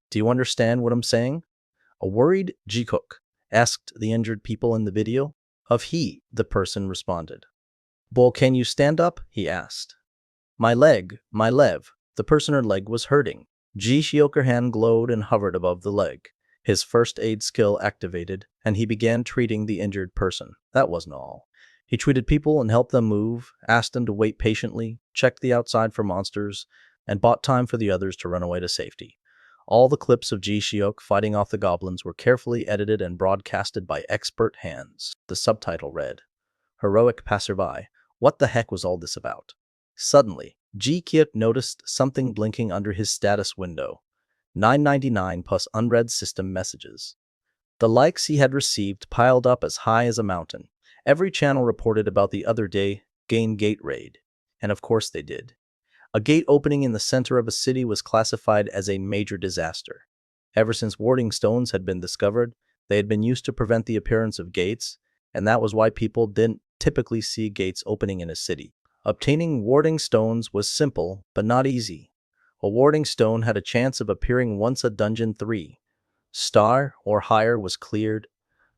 Do you understand what I'm saying? A worried Kyuk asked the injured people in the video. The person responded. Bull, can you stand up? He asked. My leg. The person's leg was hurting. Kyuk's hand glowed and hovered above the leg. His first aid skill activated, and he began treating the injured person. That wasn't all. He treated people and helped them move, asked them to wait patiently, checked the outside for monsters, and bought time for the others to run away to safety. All the clips of Kyuk fighting off the goblins were carefully edited and broadcasted by expert hands. The subtitle read, Heroic Passerby. What the heck was all this about? Suddenly, Kyuk noticed something blinking under his status window. 999 plus unread system messages. The likes he had received piled up as high as a mountain. Every channel reported about the other day gate raid. And of course they did. A gate opening in the center of a city was classified as a major disaster. Ever since warding stones had been discovered, they had been used to prevent the appearance of gates, and that was why people didn't typically see gates opening in a city. Obtaining warding stones was simple, but not easy. A warding stone had a chance of appearing once a dungeon 3-star or higher was cleared.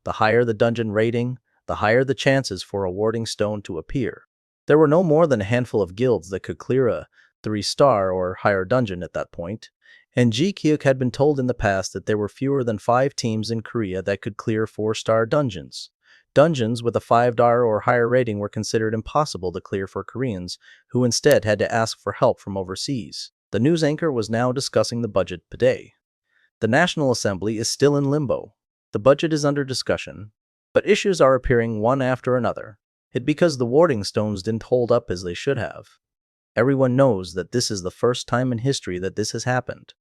The higher the dungeon rating, the higher the chances for a warding stone to appear. There were no more than a handful of guilds that could clear a 3-star or higher dungeon at that point, and Ji Kyuk had been told in the past that there were fewer than 5 teams in Korea that could clear 4-star dungeons. Dungeons with a 5-star or higher rating were considered impossible to clear for Koreans, who instead had to ask for help from overseas. The news anchor was now discussing the budget today. The National Assembly is still in limbo. The budget is under discussion, but issues are appearing one after another. It's because the warding stones didn't hold up as they should have. Everyone knows that this is the first time in history that this has happened.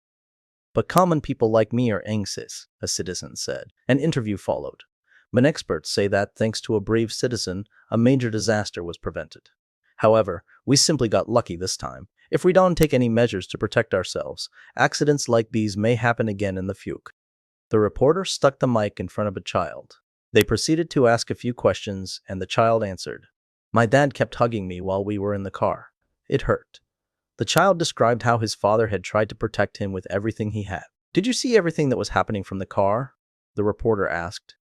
But common people like me are anxious, a citizen said. An interview followed. But experts say that, thanks to a brave citizen, a major disaster was prevented. However, we simply got lucky this time. If we don't take any measures to protect ourselves, accidents like these may happen again in the future. The reporter stuck the mic in front of a child. They proceeded to ask a few questions, and the child answered. My dad kept hugging me while we were in the car. It hurt. The child described how his father had tried to protect him with everything he had. Did you see everything that was happening from the car? The reporter asked.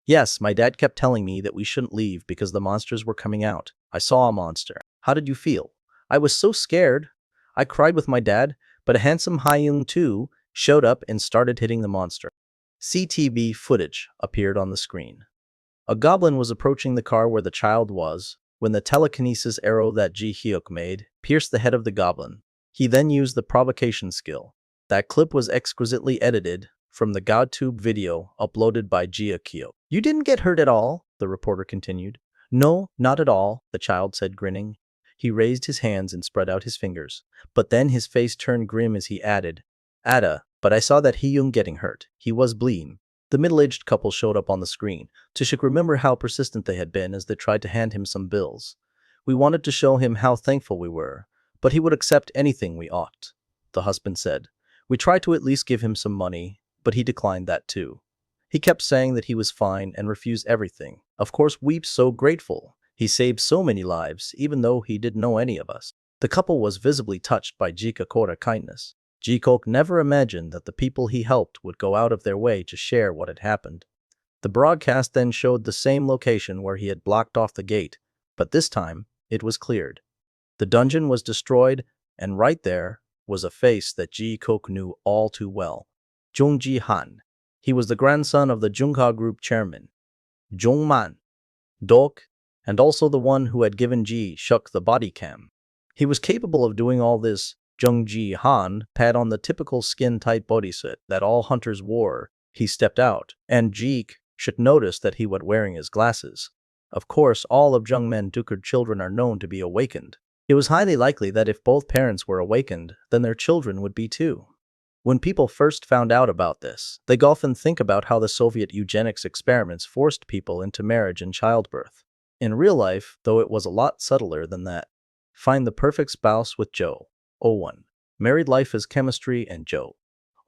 Yes, my dad kept telling me that we shouldn't leave because the monsters were coming out. I saw a monster. How did you feel? I was so scared. I cried with my dad, but a handsome Hyung too showed up and started hitting the monster. CTV footage appeared on the screen. A goblin was approaching the car where the child was when the telekinesis arrow that Ji Hyuk made pierced the head of the goblin. He then used the provocation skill. That clip was exquisitely edited from the GodTube video uploaded by Ji Hyuk. You didn't get hurt at all, the reporter continued. No, not at all, the child said, grinning. He raised his hands and spread out his fingers, but then his face turned grim as he added, Ada, but I saw that Hyung getting hurt. He was bleeding. The middle-aged couple showed up on the screen. Tushik remembered how persistent they had been as they tried to hand him some bills. We wanted to show him how thankful we were, but he would accept anything we ought, the husband said. We tried to at least give him some money, but he declined that too. He kept saying that he was fine and refused everything. Of course, we're so grateful. He saved so many lives, even though he didn't know any of us. The couple was visibly touched by Jikokora's kindness. Jikok never imagined that the people he helped would go out of their way to share what had happened. The broadcast then showed the same location where he had blocked off the gate, but this time, it was cleared. The dungeon was destroyed, and right there was a face that Jikok knew all too well. Jung Ji-han. He was the grandson of the Jungha Group chairman, Jung Man, Dok, and also the one who had given Ji Hyuk the body cam. He was capable of doing all this. Jung Ji-han had on the typical skin-tight bodysuit that all hunters wore. He stepped out, and Ji should notice that he was wearing his glasses. Of course, all of Jung Man-duk's children are known to be awakened. It was highly likely that if both parents were awakened, then their children would be too. When people first found out about this, they often think about how the Soviet eugenics experiments forced people into marriage and childbirth. In real life, though, it was a lot subtler than that. Find the perfect spouse with Joe. 01. Married life is chemistry and Joe.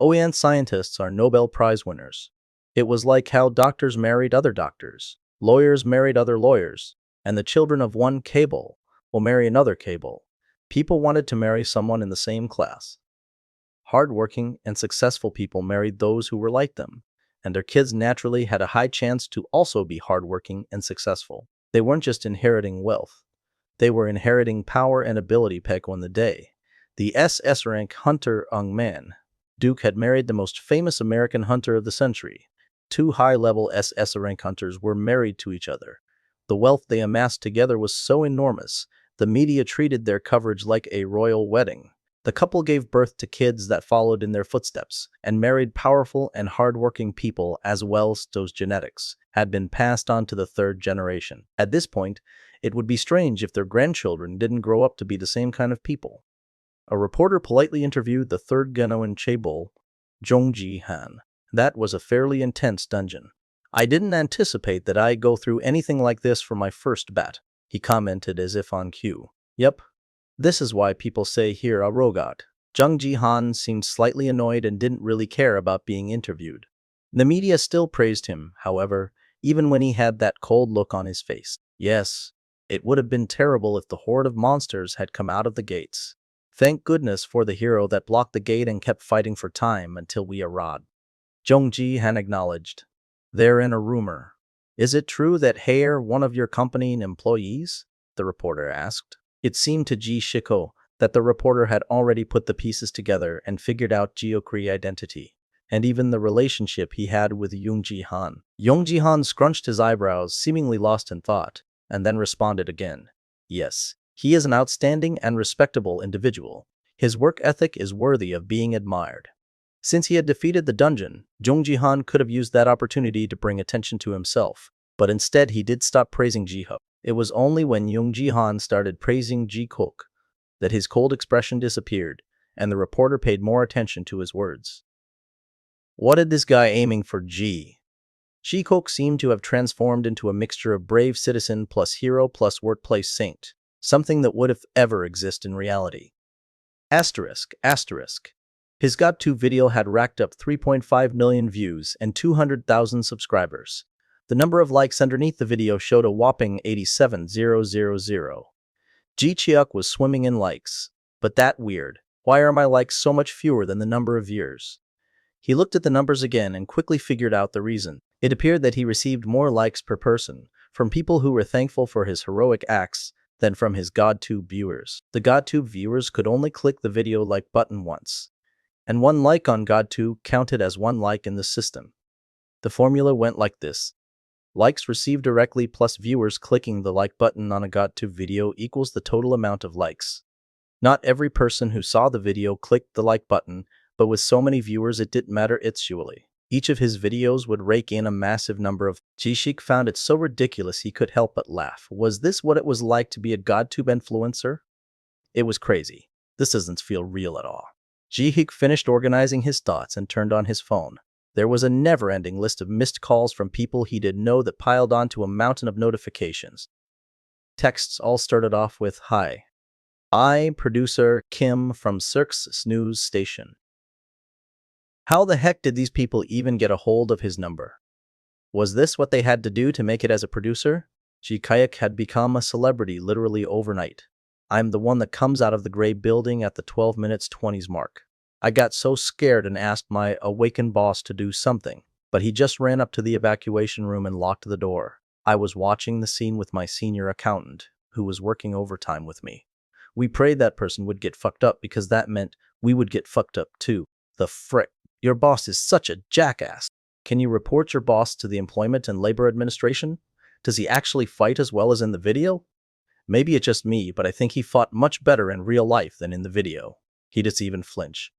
OEN scientists are Nobel Prize winners. It was like how doctors married other doctors, lawyers married other lawyers, and the children of one cable will marry another cable. People wanted to marry someone in the same class. Hardworking and successful people married those who were like them, and their kids naturally had a high chance to also be hardworking and successful. They weren't just inheriting wealth. They were inheriting power and ability. Back on the day, the SS rank hunter Ung Man Duke had married the most famous American hunter of the century. 2 high-level SS rank hunters were married to each other. The wealth they amassed together was so enormous, the media treated their coverage like a royal wedding. The couple gave birth to kids that followed in their footsteps and married powerful and hardworking people as well as those genetics had been passed on to the 3rd generation. At this point, it would be strange if their grandchildren didn't grow up to be the same kind of people. A reporter politely interviewed the 3rd Genoan Chaebol, Jung Ji-han. That was a fairly intense dungeon. I didn't anticipate that I'd go through anything like this for my first bat, he commented as if on cue. Yep. This is why people say here a robot. Jung Ji-han seemed slightly annoyed and didn't really care about being interviewed. The media still praised him, however, even when he had that cold look on his face. Yes, it would have been terrible if the horde of monsters had come out of the gates. Thank goodness for the hero that blocked the gate and kept fighting for time until we arrived. Jongji Han acknowledged. They're in a rumor. Is it true that Hair, one of your company employees? The reporter asked. It seemed to Ji Shiko that the reporter had already put the pieces together and figured out Jiokri's identity, and even the relationship he had with Youngji Han. Youngji Han scrunched his eyebrows, seemingly lost in thought, and then responded again. Yes, he is an outstanding and respectable individual. His work ethic is worthy of being admired. Since he had defeated the dungeon, Jung Ji-han could have used that opportunity to bring attention to himself, but instead he did stop praising Ji-ho. It was only when Jung Ji-han started praising Ji-kook that his cold expression disappeared, and the reporter paid more attention to his words. What did this guy aiming for Ji? Ji-kook seemed to have transformed into a mixture of brave citizen plus hero plus workplace saint, something that would have ever exist in reality. Asterisk. His Got To video had racked up 3.5 million views and 200,000 subscribers. The number of likes underneath the video showed a whopping 87,000. Ji Chiuk was swimming in likes. But that weird. Why are my likes so much fewer than the number of viewers? He looked at the numbers again and quickly figured out the reason. It appeared that he received more likes per person from people who were thankful for his heroic acts than from his GodTube viewers. The GodTube viewers could only click the video like button once, and one like on GodTube counted as one like in the system. The formula went like this. Likes received directly plus viewers clicking the like button on a GodTube video equals the total amount of likes. Not every person who saw the video clicked the like button, but with so many viewers it didn't matter usually. Each of his videos would rake in a massive number of. Ji-shik found it so ridiculous he could help but laugh. Was this what it was like to be a GodTube influencer? It was crazy. This doesn't feel real at all. Ji-hik finished organizing his thoughts and turned on his phone. There was a never-ending list of missed calls from people he didn't know that piled onto a mountain of notifications. Texts all started off with, "Hi. I, producer Kim from Cirque's news station." How the heck did these people even get a hold of his number? Was this what they had to do to make it as a producer? Ji Kayak had become a celebrity literally overnight. I'm the one that comes out of the gray building at the 12 minutes 20s mark. I got so scared and asked my awakened boss to do something, but he just ran up to the evacuation room and locked the door. I was watching the scene with my senior accountant, who was working overtime with me. We prayed that person would get fucked up because that meant we would get fucked up too. The frick. Your boss is such a jackass. Can you report your boss to the Employment and Labor Administration? Does he actually fight as well as in the video? Maybe it's just me, but I think he fought much better in real life than in the video. He doesn't even flinch.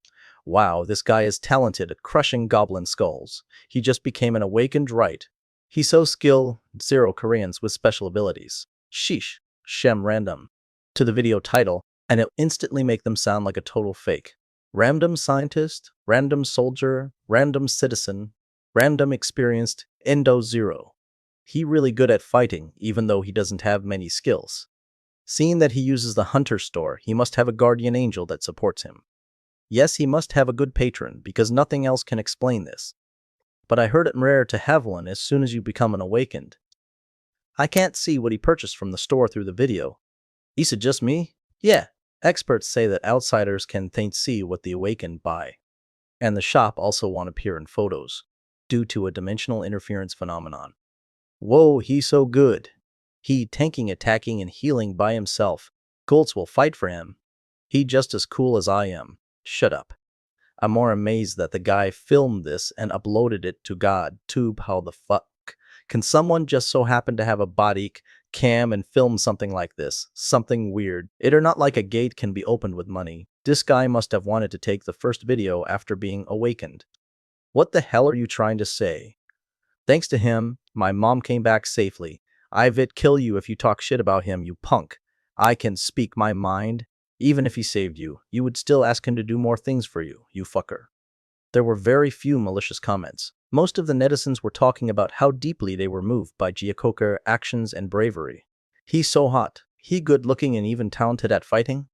Wow, this guy is talented at crushing goblin skulls. He just became an awakened right. He's so skilled, 0 Koreans with special abilities. Sheesh, Shem random. To the video title, and it'll instantly make them sound like a total fake. Random scientist, random soldier, random citizen, random experienced, Endo 0. He really good at fighting, even though he doesn't have many skills. Seeing that he uses the hunter store, he must have a guardian angel that supports him. Yes, he must have a good patron, because nothing else can explain this. But I heard it rare to have one as soon as you become an awakened. I can't see what he purchased from the store through the video. Is it just me? Yeah. Experts say that outsiders can see what the awakened buy. And the shop also won't appear in photos, due to a dimensional interference phenomenon. Whoa, he's so good. He tanking, attacking, and healing by himself. Colts will fight for him. He just as cool as I am. Shut up. I'm more amazed that the guy filmed this and uploaded it to GodTube. How the fuck can someone just so happen to have a body cam and film something like this? Something weird. It are not like a gate can be opened with money. This guy must have wanted to take the first video after being awakened. What the hell are you trying to say? Thanks to him, my mom came back safely. I'd kill you if you talk shit about him, you punk. I can speak my mind. Even if he saved you, you would still ask him to do more things for you, you fucker. There were very few malicious comments. Most of the netizens were talking about how deeply they were moved by Jiakoker's actions and bravery. He's so hot. He good looking and even talented at fighting.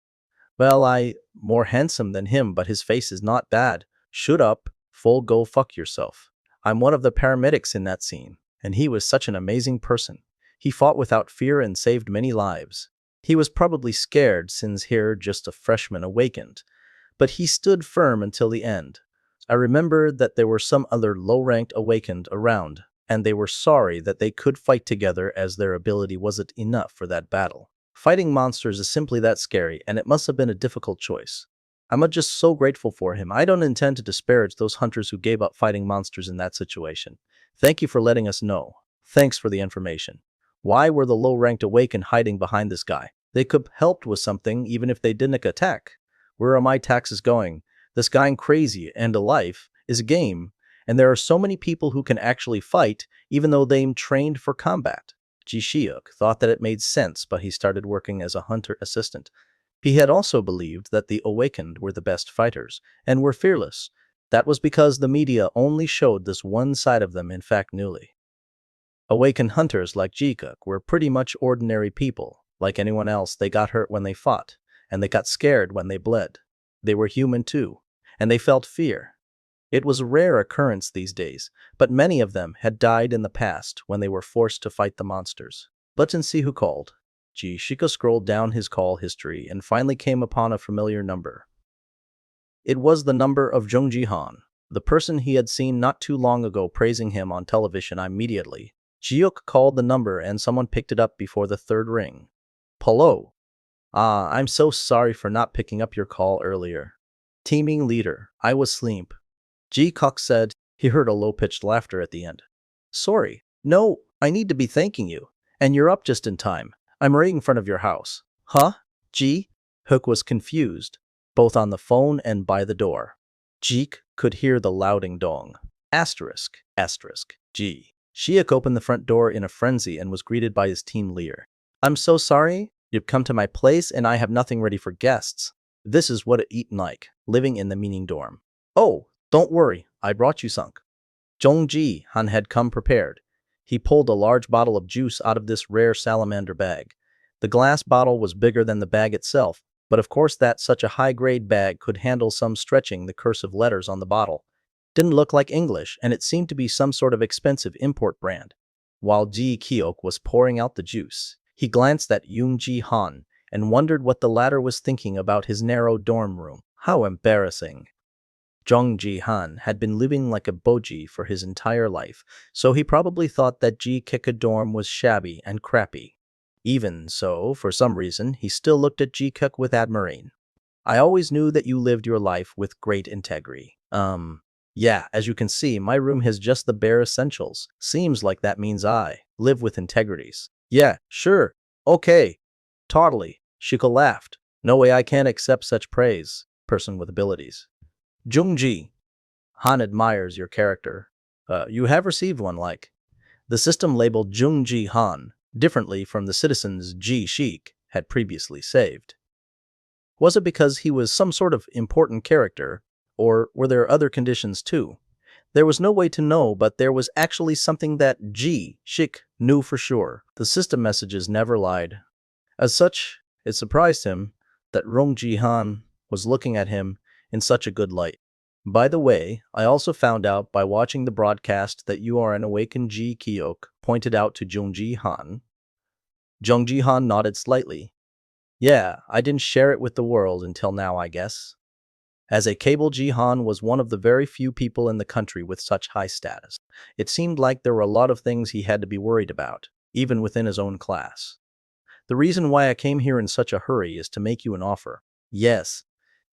Well, I more handsome than him, but his face is not bad. Shut up, full go fuck yourself. I'm one of the paramedics in that scene, and he was such an amazing person. He fought without fear and saved many lives. He was probably scared since here just a freshman awakened, but he stood firm until the end. I remember that there were some other low-ranked awakened around, and they were sorry that they could fight together as their ability wasn't enough for that battle. Fighting monsters is simply that scary, and it must have been a difficult choice. I'm just so grateful for him. I don't intend to disparage those hunters who gave up fighting monsters in that situation. Thank you for letting us know. Thanks for the information. Why were the low-ranked awakened hiding behind this guy? They could have helped with something even if they didn't attack. Where are my taxes going? This guy crazy and alive is a game, and there are so many people who can actually fight even though they're trained for combat. Ji Shiuk thought that it made sense, but he started working as a hunter assistant. He had also believed that the awakened were the best fighters and were fearless. That was because the media only showed this one side of them, in fact, newly. Awakened hunters like Jikuk were pretty much ordinary people. Like anyone else, they got hurt when they fought, and they got scared when they bled. They were human too, and they felt fear. It was a rare occurrence these days, but many of them had died in the past when they were forced to fight the monsters. Let's see who called. Ji Shika scrolled down his call history and finally came upon a familiar number. It was the number of Jung Ji-han, the person he had seen not too long ago praising him on television. Immediately, Jiuk called the number and someone picked it up before the third ring. Hello. I'm so sorry for not picking up your call earlier. Teaming leader, I was asleep. Ji Kok said. He heard a low-pitched laughter at the end. Sorry. No, I need to be thanking you. And you're up just in time. I'm right in front of your house. Huh? Ji? Hook was confused, both on the phone and by the door. Jeek could hear the louding dong. Asterisk. Ji. Shiuk opened the front door in a frenzy and was greeted by his team leader. I'm so sorry. You've come to my place and I have nothing ready for guests. This is what it eaten like, living in the meaning dorm. Oh, don't worry, I brought you sunk. Jung Ji-han had come prepared. He pulled a large bottle of juice out of this rare salamander bag. The glass bottle was bigger than the bag itself, but of course that such a high-grade bag could handle some stretching the cursive letters on the bottle. Didn't look like English, and it seemed to be some sort of expensive import brand. While Ji Kyok was pouring out the juice, he glanced at Jung Ji-han and wondered what the latter was thinking about his narrow dorm room. How embarrassing. Jung Ji-han had been living like a boji for his entire life, so he probably thought that Ji Kika dorm was shabby and crappy. Even so, for some reason, he still looked at Ji Kuk with admiration. I always knew that you lived your life with great integrity. Yeah, as you can see, my room has just the bare essentials. Seems like that means I live with integrities. Yeah, sure. Okay. Totally. Shika laughed. No way I can't accept such praise. Person with abilities. Jung Ji. Han admires your character. You have received one like. The system labeled Jung Ji Han differently from the citizens Ji Shik had previously saved. Was it because he was some sort of important character, or were there other conditions too? There was no way to know, but there was actually something that Ji Shik knew for sure. The system messages never lied. As such, it surprised him that Rong Ji Han was looking at him in such a good light. By the way, I also found out by watching the broadcast that you are an awakened Ji Kyok, pointed out to Jung Ji Han. Jung Ji Han nodded slightly. Yeah, I didn't share it with the world until now, I guess. As a cable, Ji Han was one of the very few people in the country with such high status. It seemed like there were a lot of things he had to be worried about, even within his own class. The reason why I came here in such a hurry is to make you an offer. Yes,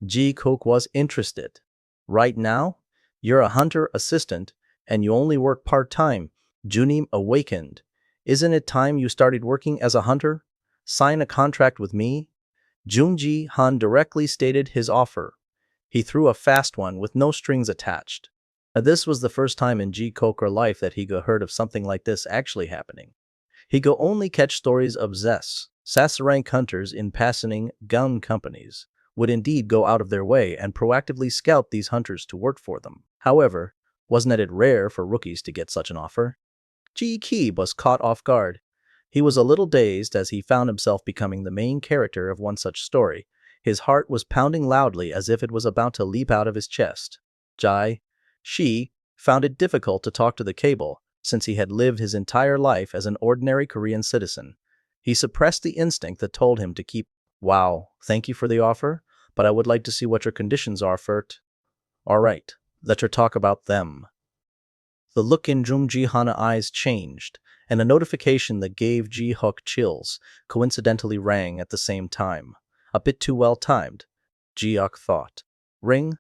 Ji Kok was interested. Right now, you're a hunter assistant, and you only work part-time. Junim awakened. Isn't it time you started working as a hunter? Sign a contract with me? Jung Ji Han directly stated his offer. He threw a fast one with no strings attached. This was the first time in Ji Kokra life that he heard of something like this actually happening. He could only catch stories of Sasarank hunters in passing gun companies would indeed go out of their way and proactively scout these hunters to work for them. However, wasn't it rare for rookies to get such an offer? Ji Ki was caught off guard. He was a little dazed as he found himself becoming the main character of one such story. His heart was pounding loudly as if it was about to leap out of his chest. Jai Shi found it difficult to talk to the cable, since he had lived his entire life as an ordinary Korean citizen. He suppressed the instinct that told him to keep, "Wow, thank you for the offer, but I would like to see what your conditions are first." "All right, let's talk about them." The look in Jung Ji-han's eyes changed, and a notification that gave Ji-hook chills coincidentally rang at the same time. A bit too well timed, Ji-hook thought. Ring?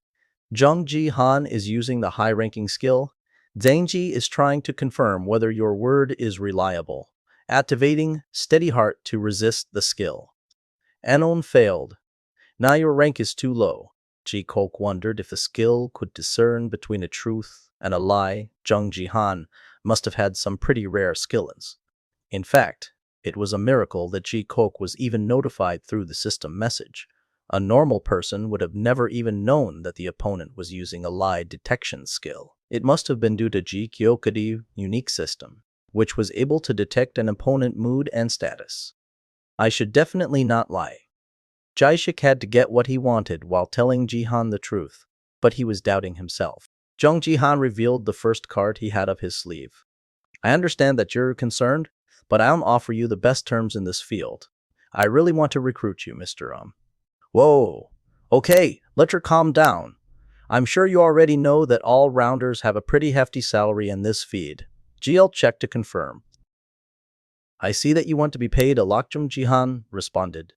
Jung Ji-han is using the high-ranking skill. Zhangji is trying to confirm whether your word is reliable. Activating Steady Heart to resist the skill. Anon failed. Now your rank is too low. Ji-hook wondered if the skill could discern between a truth and a lie. Jung Ji-han must have had some pretty rare skills. In fact, it was a miracle that Ji-hook was even notified through the system message. A normal person would have never even known that the opponent was using a lie detection skill. It must have been due to Ji-hook's unique system, which was able to detect an opponent's mood and status. I should definitely not lie. Jae-shik had to get what he wanted while telling Ji-han the truth, but he was doubting himself. Jung Ji-han revealed the first card he had up his sleeve. I understand that you're concerned, but I'll offer you the best terms in this field. I really want to recruit you, Mr. Whoa. Okay, let her calm down. I'm sure you already know that all rounders have a pretty hefty salary in this feed. GL checked to confirm. I see that you want to be paid a lot. Jung Ji-han responded.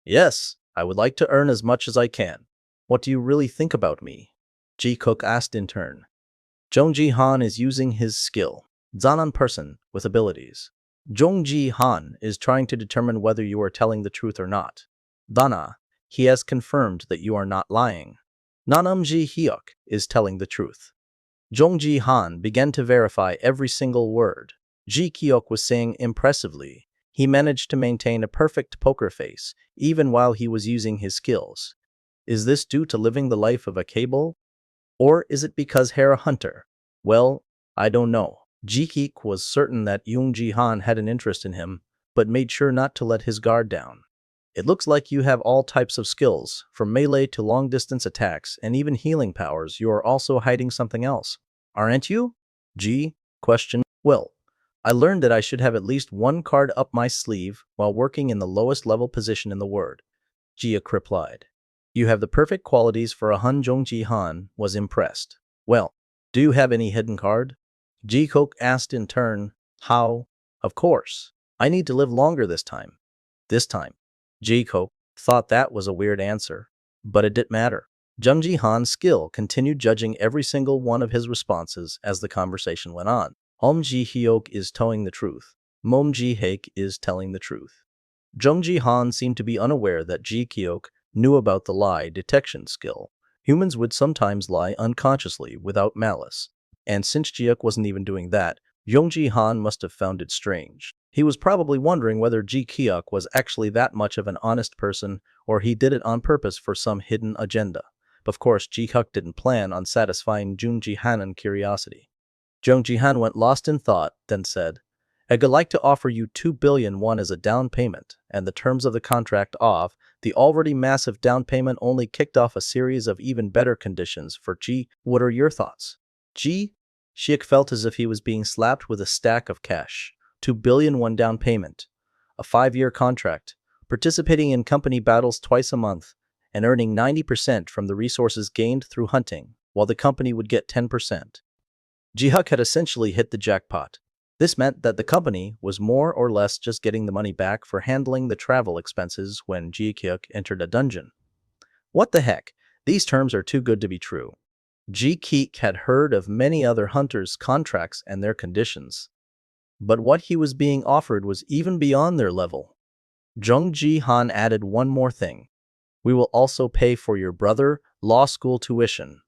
Yes, I would like to earn as much as I can. What do you really think about me? Ji-hook asked in turn. Jung Ji-han is using his skill, Zanan person, with abilities. Jung Ji-han is trying to determine whether you are telling the truth or not. Dana, he has confirmed that you are not lying. Nanam Ji-hyuk is telling the truth. Jung Ji-han began to verify every single word. Ji-hyuk was saying impressively. He managed to maintain a perfect poker face, even while he was using his skills. Is this due to living the life of a cable? Or is it because Hera Hunter? Well, I don't know. Ji-hyuk was certain that Jung Ji-han had an interest in him, but made sure not to let his guard down. It looks like you have all types of skills, from melee to long-distance attacks and even healing powers. You are also hiding something else, aren't you? Ji questioned. Well, I learned that I should have at least one card up my sleeve while working in the lowest level position in the world. Ji-hyuk replied. You have the perfect qualities for a Hun. Jung Ji-han was impressed. Well, do you have any hidden card? Ji-hook asked in turn. How? Of course. I need to live longer this time. This time. Ji-hook thought that was a weird answer, but it didn't matter. Jung Ji-han's skill continued judging every single one of his responses as the conversation went on. Ji-hyuk is telling the truth. Ji-hyuk is telling the truth. Jung Ji-han seemed to be unaware that Ji-hyuk knew about the lie detection skill. Humans would sometimes lie unconsciously without malice. And since Ji-hyuk wasn't even doing that, Jung Ji-han must have found it strange. He was probably wondering whether Ji-hyuk was actually that much of an honest person or he did it on purpose for some hidden agenda. Of course, Ji-hyuk didn't plan on satisfying Jung Ji-han's curiosity. Jung Ji-han went lost in thought, then said, I'd like to offer you 2 billion won as a down payment, and the terms of the contract off. The already massive down payment only kicked off a series of even better conditions for Ji. What are your thoughts? Ji-hyuk felt as if he was being slapped with a stack of cash. 2 billion won down payment, a 5-year contract, participating in company battles twice a month, and earning 90% from the resources gained through hunting, while the company would get 10%. Ji-hyuk had essentially hit the jackpot. This meant that the company was more or less just getting the money back for handling the travel expenses when Ji-hyuk entered a dungeon. What the heck? These terms are too good to be true. Ji-hyuk had heard of many other hunters' contracts and their conditions, but what he was being offered was even beyond their level. Jung Ji-han added one more thing. We will also pay for your brother law school tuition.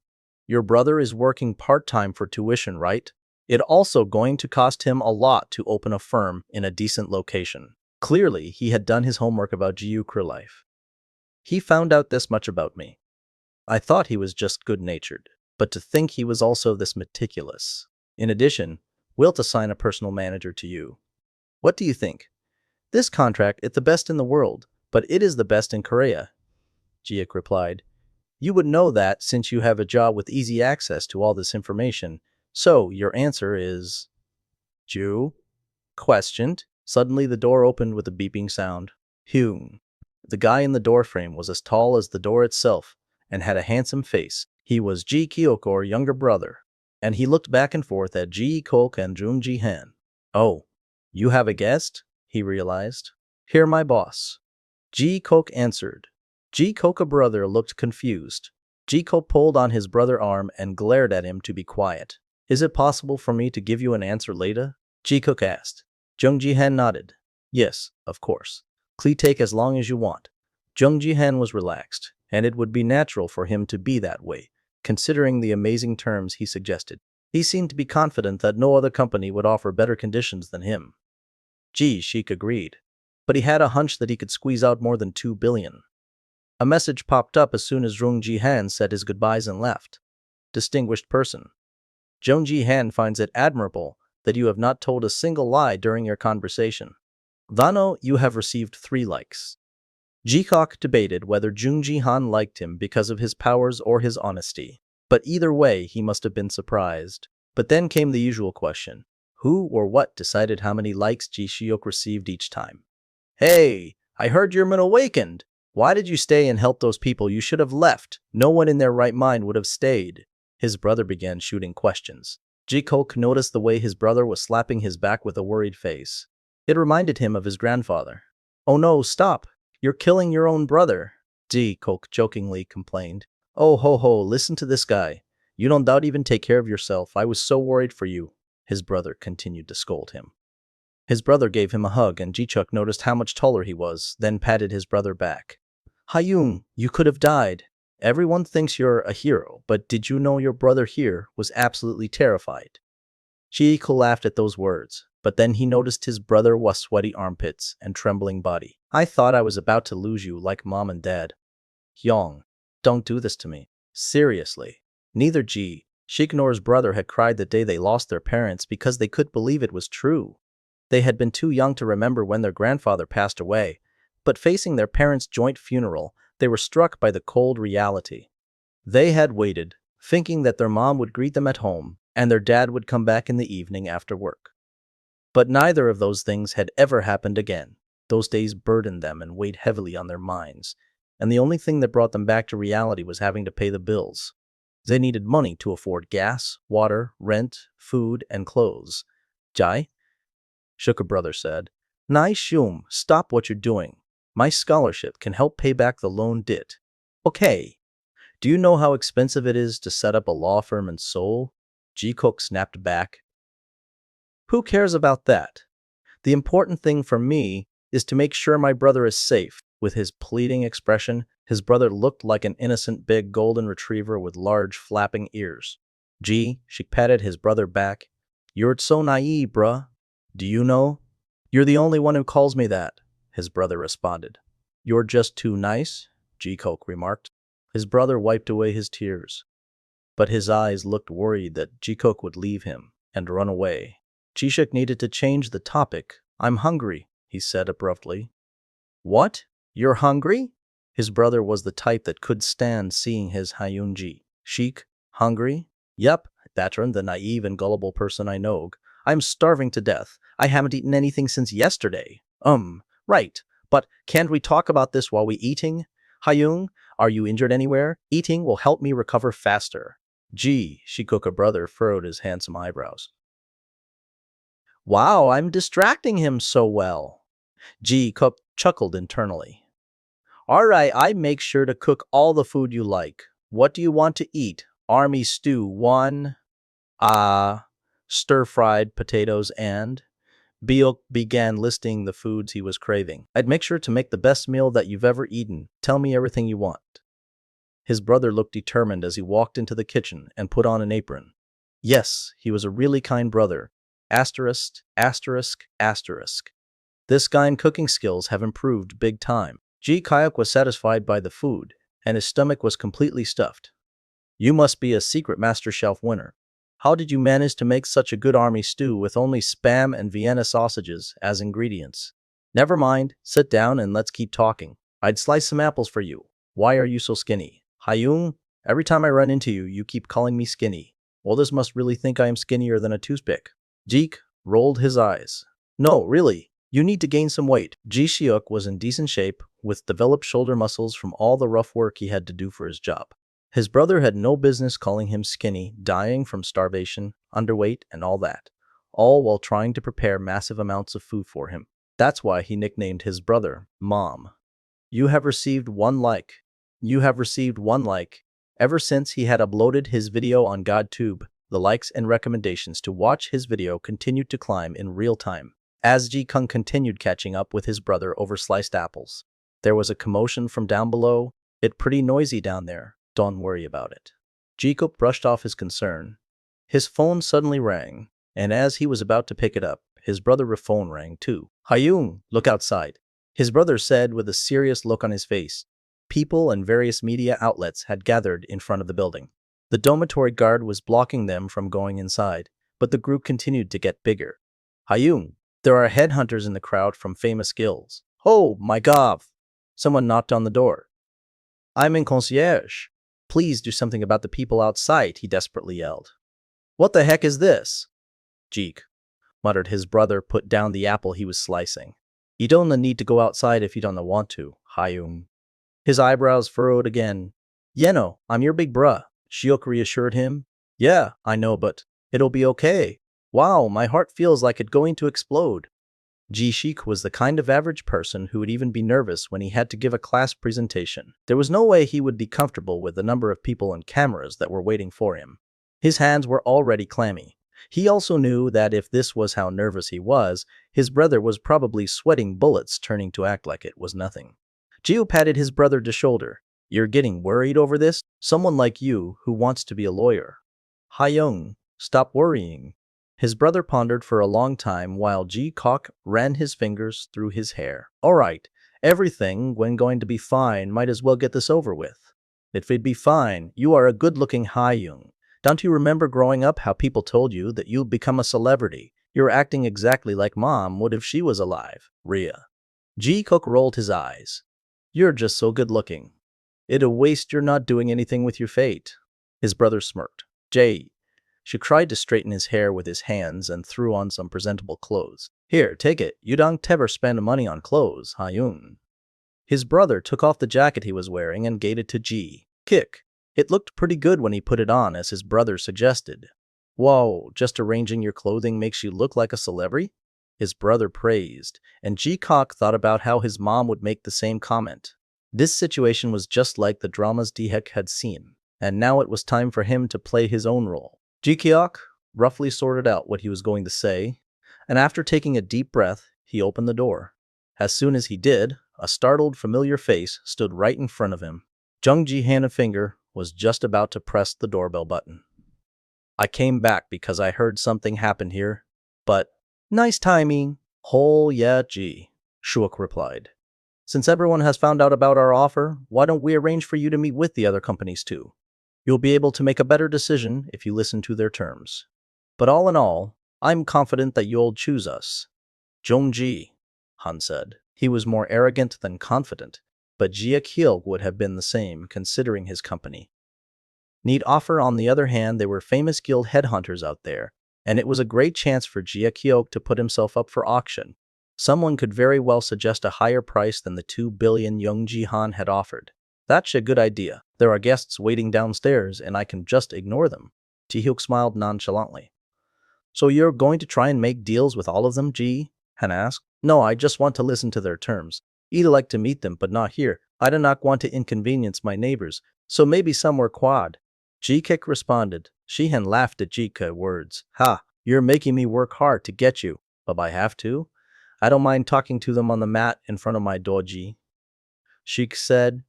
Your brother is working part-time for tuition, right? It also going to cost him a lot to open a firm in a decent location. Clearly, he had done his homework about Ji-hyuk's life. He found out this much about me. I thought he was just good-natured, but to think he was also this meticulous. In addition, we'll assign a personal manager to you. What do you think? This contract is the best in the world, but it is the best in Korea. Ji-hyuk replied. You would know that since you have a job with easy access to all this information, So, your answer is Jew? Questioned. Suddenly, the door opened with a beeping sound. Hyung. The guy in the doorframe was as tall as the door itself and had a handsome face. He was Ji Kyoko's younger brother, and he looked back and forth at Ji Kolk and Jung Ji Han. Oh, you have a guest? He realized. Here, my boss. Ji Kolk answered. Ji Kolk's brother looked confused. Ji Kolk pulled on his brother's arm and glared at him to be quiet. Is it possible for me to give you an answer later? Ji Kolk asked. Jung Ji Han nodded. Yes, of course. Please take as long as you want. Jung Ji Han was relaxed, and it would be natural for him to be that way, considering the amazing terms he suggested. He seemed to be confident that no other company would offer better conditions than him. Ji Sheik agreed, but he had a hunch that he could squeeze out more than 2 billion. A message popped up as soon as Jung Ji Han said his goodbyes and left. Distinguished person. Jung Ji Han finds it admirable that you have not told a single lie during your conversation. Vano, you have received 3 likes. Jikok debated whether Jung Ji Han liked him because of his powers or his honesty, but either way he must have been surprised. But then came the usual question. Who or what decided how many likes Ji Shiok received each time? Hey, I heard you're awakened. Why did you stay and help those people? You should have left. No one in their right mind would have stayed. His brother began shooting questions. Ji-Kolk noticed the way his brother was slapping his back with a worried face. It reminded him of his grandfather. Oh no, stop! You're killing your own brother, Ji-Kolk jokingly complained. Oh ho ho, listen to this guy. You don't doubt even take care of yourself. I was so worried for you, his brother continued to scold him. His brother gave him a hug and Ji-Chuk noticed how much taller he was, then patted his brother back. Hyung, you could have died. Everyone thinks you're a hero, but did you know your brother here was absolutely terrified? Ji-Ko laughed at those words, but then he noticed his brother was sweaty armpits and trembling body. I thought I was about to lose you like mom and dad. Hyung, don't do this to me. Seriously. Neither Ji Shiknor's brother had cried the day they lost their parents because they couldn't believe it was true. They had been too young to remember when their grandfather passed away, but facing their parents' joint funeral, they were struck by the cold reality. They had waited, thinking that their mom would greet them at home and their dad would come back in the evening after work. But neither of those things had ever happened again. Those days burdened them and weighed heavily on their minds, and the only thing that brought them back to reality was having to pay the bills. They needed money to afford gas, water, rent, food, and clothes. Jai? Shuka brother said. Nai Shum, stop what you're doing. My scholarship can help pay back the loan debt. Okay. Do you know how expensive it is to set up a law firm in Seoul? Ji-Kook snapped back. Who cares about that? The important thing for me is to make sure my brother is safe. With his pleading expression, his brother looked like an innocent big golden retriever with large flapping ears. She patted his brother back. You're so naive, bruh. Do you know? You're the only one who calls me that, his brother responded. You're just too nice, Ji-Kook remarked. His brother wiped away his tears, but his eyes looked worried that Ji-Kook would leave him and run away. Ji-Shik needed to change the topic. I'm hungry, he said abruptly. What? You're hungry? His brother was the type that could stand seeing his Hyun-ji. Sheik, hungry? Yep, that's the naive and gullible person I know. I'm starving to death. I haven't eaten anything since yesterday. Right. But can't we talk about this while we eating? Hyung, are you injured anywhere? Eating will help me recover faster. Shikoka brother furrowed his handsome eyebrows. Wow, I'm distracting him so well. Cook chuckled internally. Alright, I make sure to cook all the food you like. What do you want to eat? Army stew 1. Stir-fried potatoes and... Biok began listing the foods he was craving. I'd make sure to make the best meal that you've ever eaten. Tell me everything you want. His brother looked determined as he walked into the kitchen and put on an apron. Yes, he was a really kind brother. Asterisk. This guy's cooking skills have improved big time. Ji Kayuk was satisfied by the food, and his stomach was completely stuffed. You must be a secret Master Shelf winner. How did you manage to make such a good army stew with only Spam and Vienna sausages as ingredients? Never mind, sit down and let's keep talking. I'd slice some apples for you. Why are you so skinny? Hyung, every time I run into you, you keep calling me skinny. Well, this must really think I am skinnier than a toothpick. Jeek rolled his eyes. No, really. You need to gain some weight. Ji Shiuk was in decent shape, with developed shoulder muscles from all the rough work he had to do for his job. His brother had no business calling him skinny, dying from starvation, underweight, and all that, all while trying to prepare massive amounts of food for him. That's why he nicknamed his brother Mom. You have received 1 like. You have received 1 like. Ever since he had uploaded his video on GodTube, the likes and recommendations to watch his video continued to climb in real time. As Ji Kung continued catching up with his brother over sliced apples, there was a commotion from down below. It's pretty noisy down there. Don't worry about it. Ji Kung brushed off his concern. His phone suddenly rang, and as he was about to pick it up, his brother's phone rang too. Hyung, look outside, his brother said with a serious look on his face. People and various media outlets had gathered in front of the building. The dormitory guard was blocking them from going inside, but the group continued to get bigger. Hyung, there are headhunters in the crowd from famous guilds. Oh my god! Someone knocked on the door. I'm in concierge. Please do something about the people outside, he desperately yelled. What the heck is this? Jeek, muttered his brother, put down the apple he was slicing. You don't need to go outside if you don't want to, Hyung. His eyebrows furrowed again. Yeno, I'm your big bruh, Shiok reassured him. Yeah, I know, but it'll be okay. Wow, my heart feels like it's going to explode. Ji Shik was the kind of average person who would even be nervous when he had to give a class presentation. There was no way he would be comfortable with the number of people and cameras that were waiting for him. His hands were already clammy. He also knew that if this was how nervous he was, his brother was probably sweating bullets, turning to act like it was nothing. Jiu patted his brother to shoulder. You're getting worried over this? Someone like you who wants to be a lawyer. Hyung, stop worrying. His brother pondered for a long time while Ji Kok ran his fingers through his hair. Alright, everything when going to be fine, might as well get this over with. If it'd be fine, you are a good-looking Hyung. Don't you remember growing up how people told you that you'd become a celebrity? You're acting exactly like Mom would if she was alive. Rhea. Ji Kok rolled his eyes. You're just so good-looking. It'd waste you're not doing anything with your fate. His brother smirked. Jay. She tried to straighten his hair with his hands and threw on some presentable clothes. Here, take it. You don't ever spend money on clothes, Hyun. His brother took off the jacket he was wearing and gave it to Ji. Kick. It looked pretty good when he put it on, as his brother suggested. Whoa, just arranging your clothing makes you look like a celebrity? His brother praised, and Ji Kok thought about how his mom would make the same comment. This situation was just like the dramas Dihek had seen, and now it was time for him to play his own role. Ji Kyok roughly sorted out what he was going to say, and after taking a deep breath, he opened the door. As soon as he did, a startled, familiar face stood right in front of him. Jung Ji Hana Finger was just about to press the doorbell button. I came back because I heard something happened here, but nice timing. Oh yeah, Ji, Shuok replied. Since everyone has found out about our offer, why don't we arrange for you to meet with the other companies too? You'll be able to make a better decision if you listen to their terms. But all in all, I'm confident that you'll choose us. Jongji, Han said. He was more arrogant than confident, but Jia Kyil would have been the same considering his company. Neat offer. On the other hand, there were famous guild headhunters out there, and it was a great chance for Jia Kyil to put himself up for auction. Someone could very well suggest a higher price than the 2 billion Youngji Han had offered. That's a good idea. There are guests waiting downstairs and I can just ignore them. Ji-hyuk smiled nonchalantly. So you're going to try and make deals with all of them, Ji? Han asked. No, I just want to listen to their terms. I'd like to meet them, but not here. I do not want to inconvenience my neighbors, so maybe somewhere quad. Ji-kik responded. Shihan laughed at Ji-ka's words. Ha, you're making me work hard to get you, but I have to? I don't mind talking to them on the mat in front of my doji. Sheik said,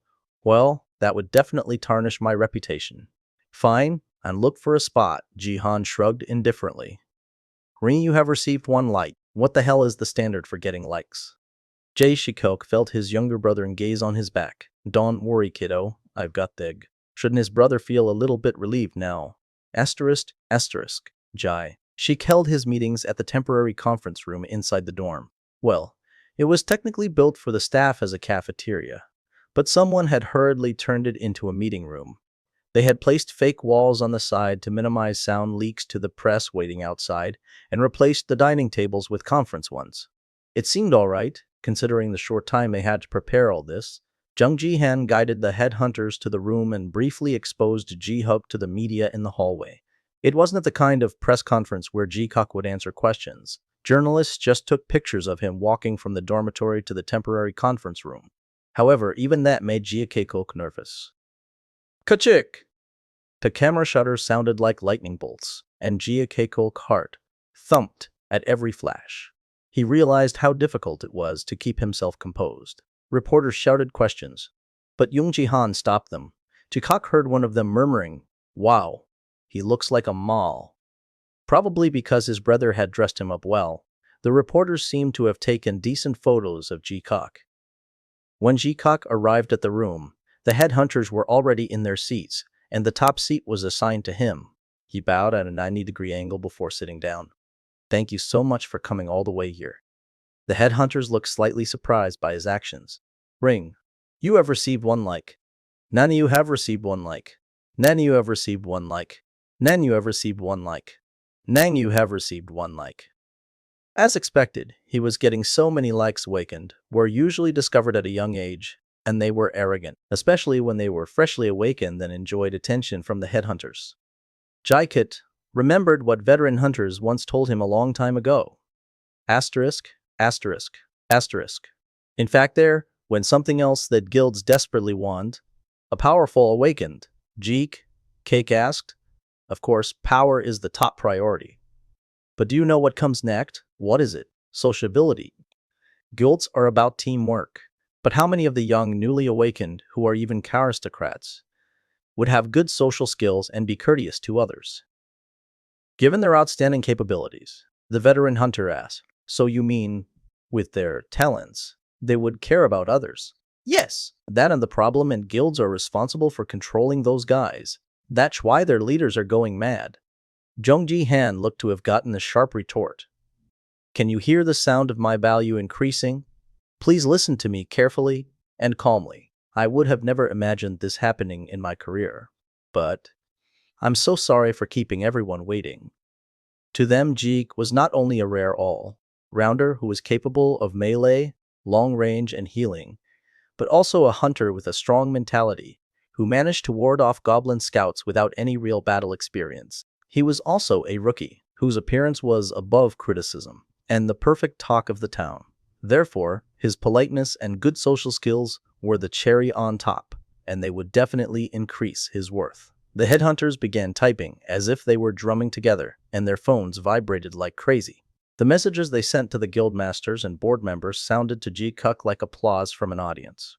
well, that would definitely tarnish my reputation. Fine, and look for a spot, Jihan shrugged indifferently. Rin, you have received 1 like. What the hell is the standard for getting likes? Jay Shikok felt his younger brother and gaze on his back. Don't worry, kiddo, I've got thig. Shouldn't his brother feel a little bit relieved now? Asterisk, Jai. Sheik held his meetings at the temporary conference room inside the dorm. Well, it was technically built for the staff as a cafeteria, but someone had hurriedly turned it into a meeting room. They had placed fake walls on the side to minimize sound leaks to the press waiting outside and replaced the dining tables with conference ones. It seemed all right, considering the short time they had to prepare all this. Jung Ji-han guided the headhunters to the room and briefly exposed Ji-Hub to the media in the hallway. It wasn't the kind of press conference where Ji-Kuk would answer questions. Journalists just took pictures of him walking from the dormitory to the temporary conference room. However, even that made Ji-Kuk nervous. Kachik! The camera shutters sounded like lightning bolts, and Ji-Kuk's heart thumped at every flash. He realized how difficult it was to keep himself composed. Reporters shouted questions, but Jung Ji-han stopped them. Ji-Kuk heard one of them murmuring, "Wow, he looks like a mall." Probably because his brother had dressed him up well, the reporters seemed to have taken decent photos of Ji-Kuk. When Ji-Kuk arrived at the room, the headhunters were already in their seats, and the top seat was assigned to him. He bowed at a 90-degree angle before sitting down. "Thank you so much for coming all the way here." The headhunters looked slightly surprised by his actions. "Ring. You have received 1 like. None you have received 1 like. None you have received 1 like. None you have received 1 like. Nang you have received 1 like." As expected, he was getting so many likes. Awakened were usually discovered at a young age, and they were arrogant, especially when they were freshly awakened and enjoyed attention from the headhunters. Jaikit remembered what veteran hunters once told him a long time ago. Asterisk, asterisk, asterisk. In fact, when something else that guilds desperately want, a powerful awakened, Cake asked. Of course, power is the top priority. But do you know what comes next? What is it? Sociability. Guilds are about teamwork. But how many of the young newly awakened, who are even aristocrats, would have good social skills and be courteous to others? Given their outstanding capabilities, the veteran hunter asked, "So you mean, with their talents, they would care about others?" "Yes, that and the problem, and guilds are responsible for controlling those guys. That's why their leaders are going mad." Jung Ji-han looked to have gotten a sharp retort. "Can you hear the sound of my value increasing? Please listen to me carefully and calmly. I would have never imagined this happening in my career. But I'm so sorry for keeping everyone waiting." To them, Jeek was not only a rare all-rounder who was capable of melee, long range, and healing, but also a hunter with a strong mentality, who managed to ward off goblin scouts without any real battle experience. He was also a rookie, whose appearance was above criticism, and the perfect talk of the town. Therefore, his politeness and good social skills were the cherry on top, and they would definitely increase his worth. The headhunters began typing as if they were drumming together, and their phones vibrated like crazy. The messages they sent to the guild masters and board members sounded to Ji-Kuk like applause from an audience.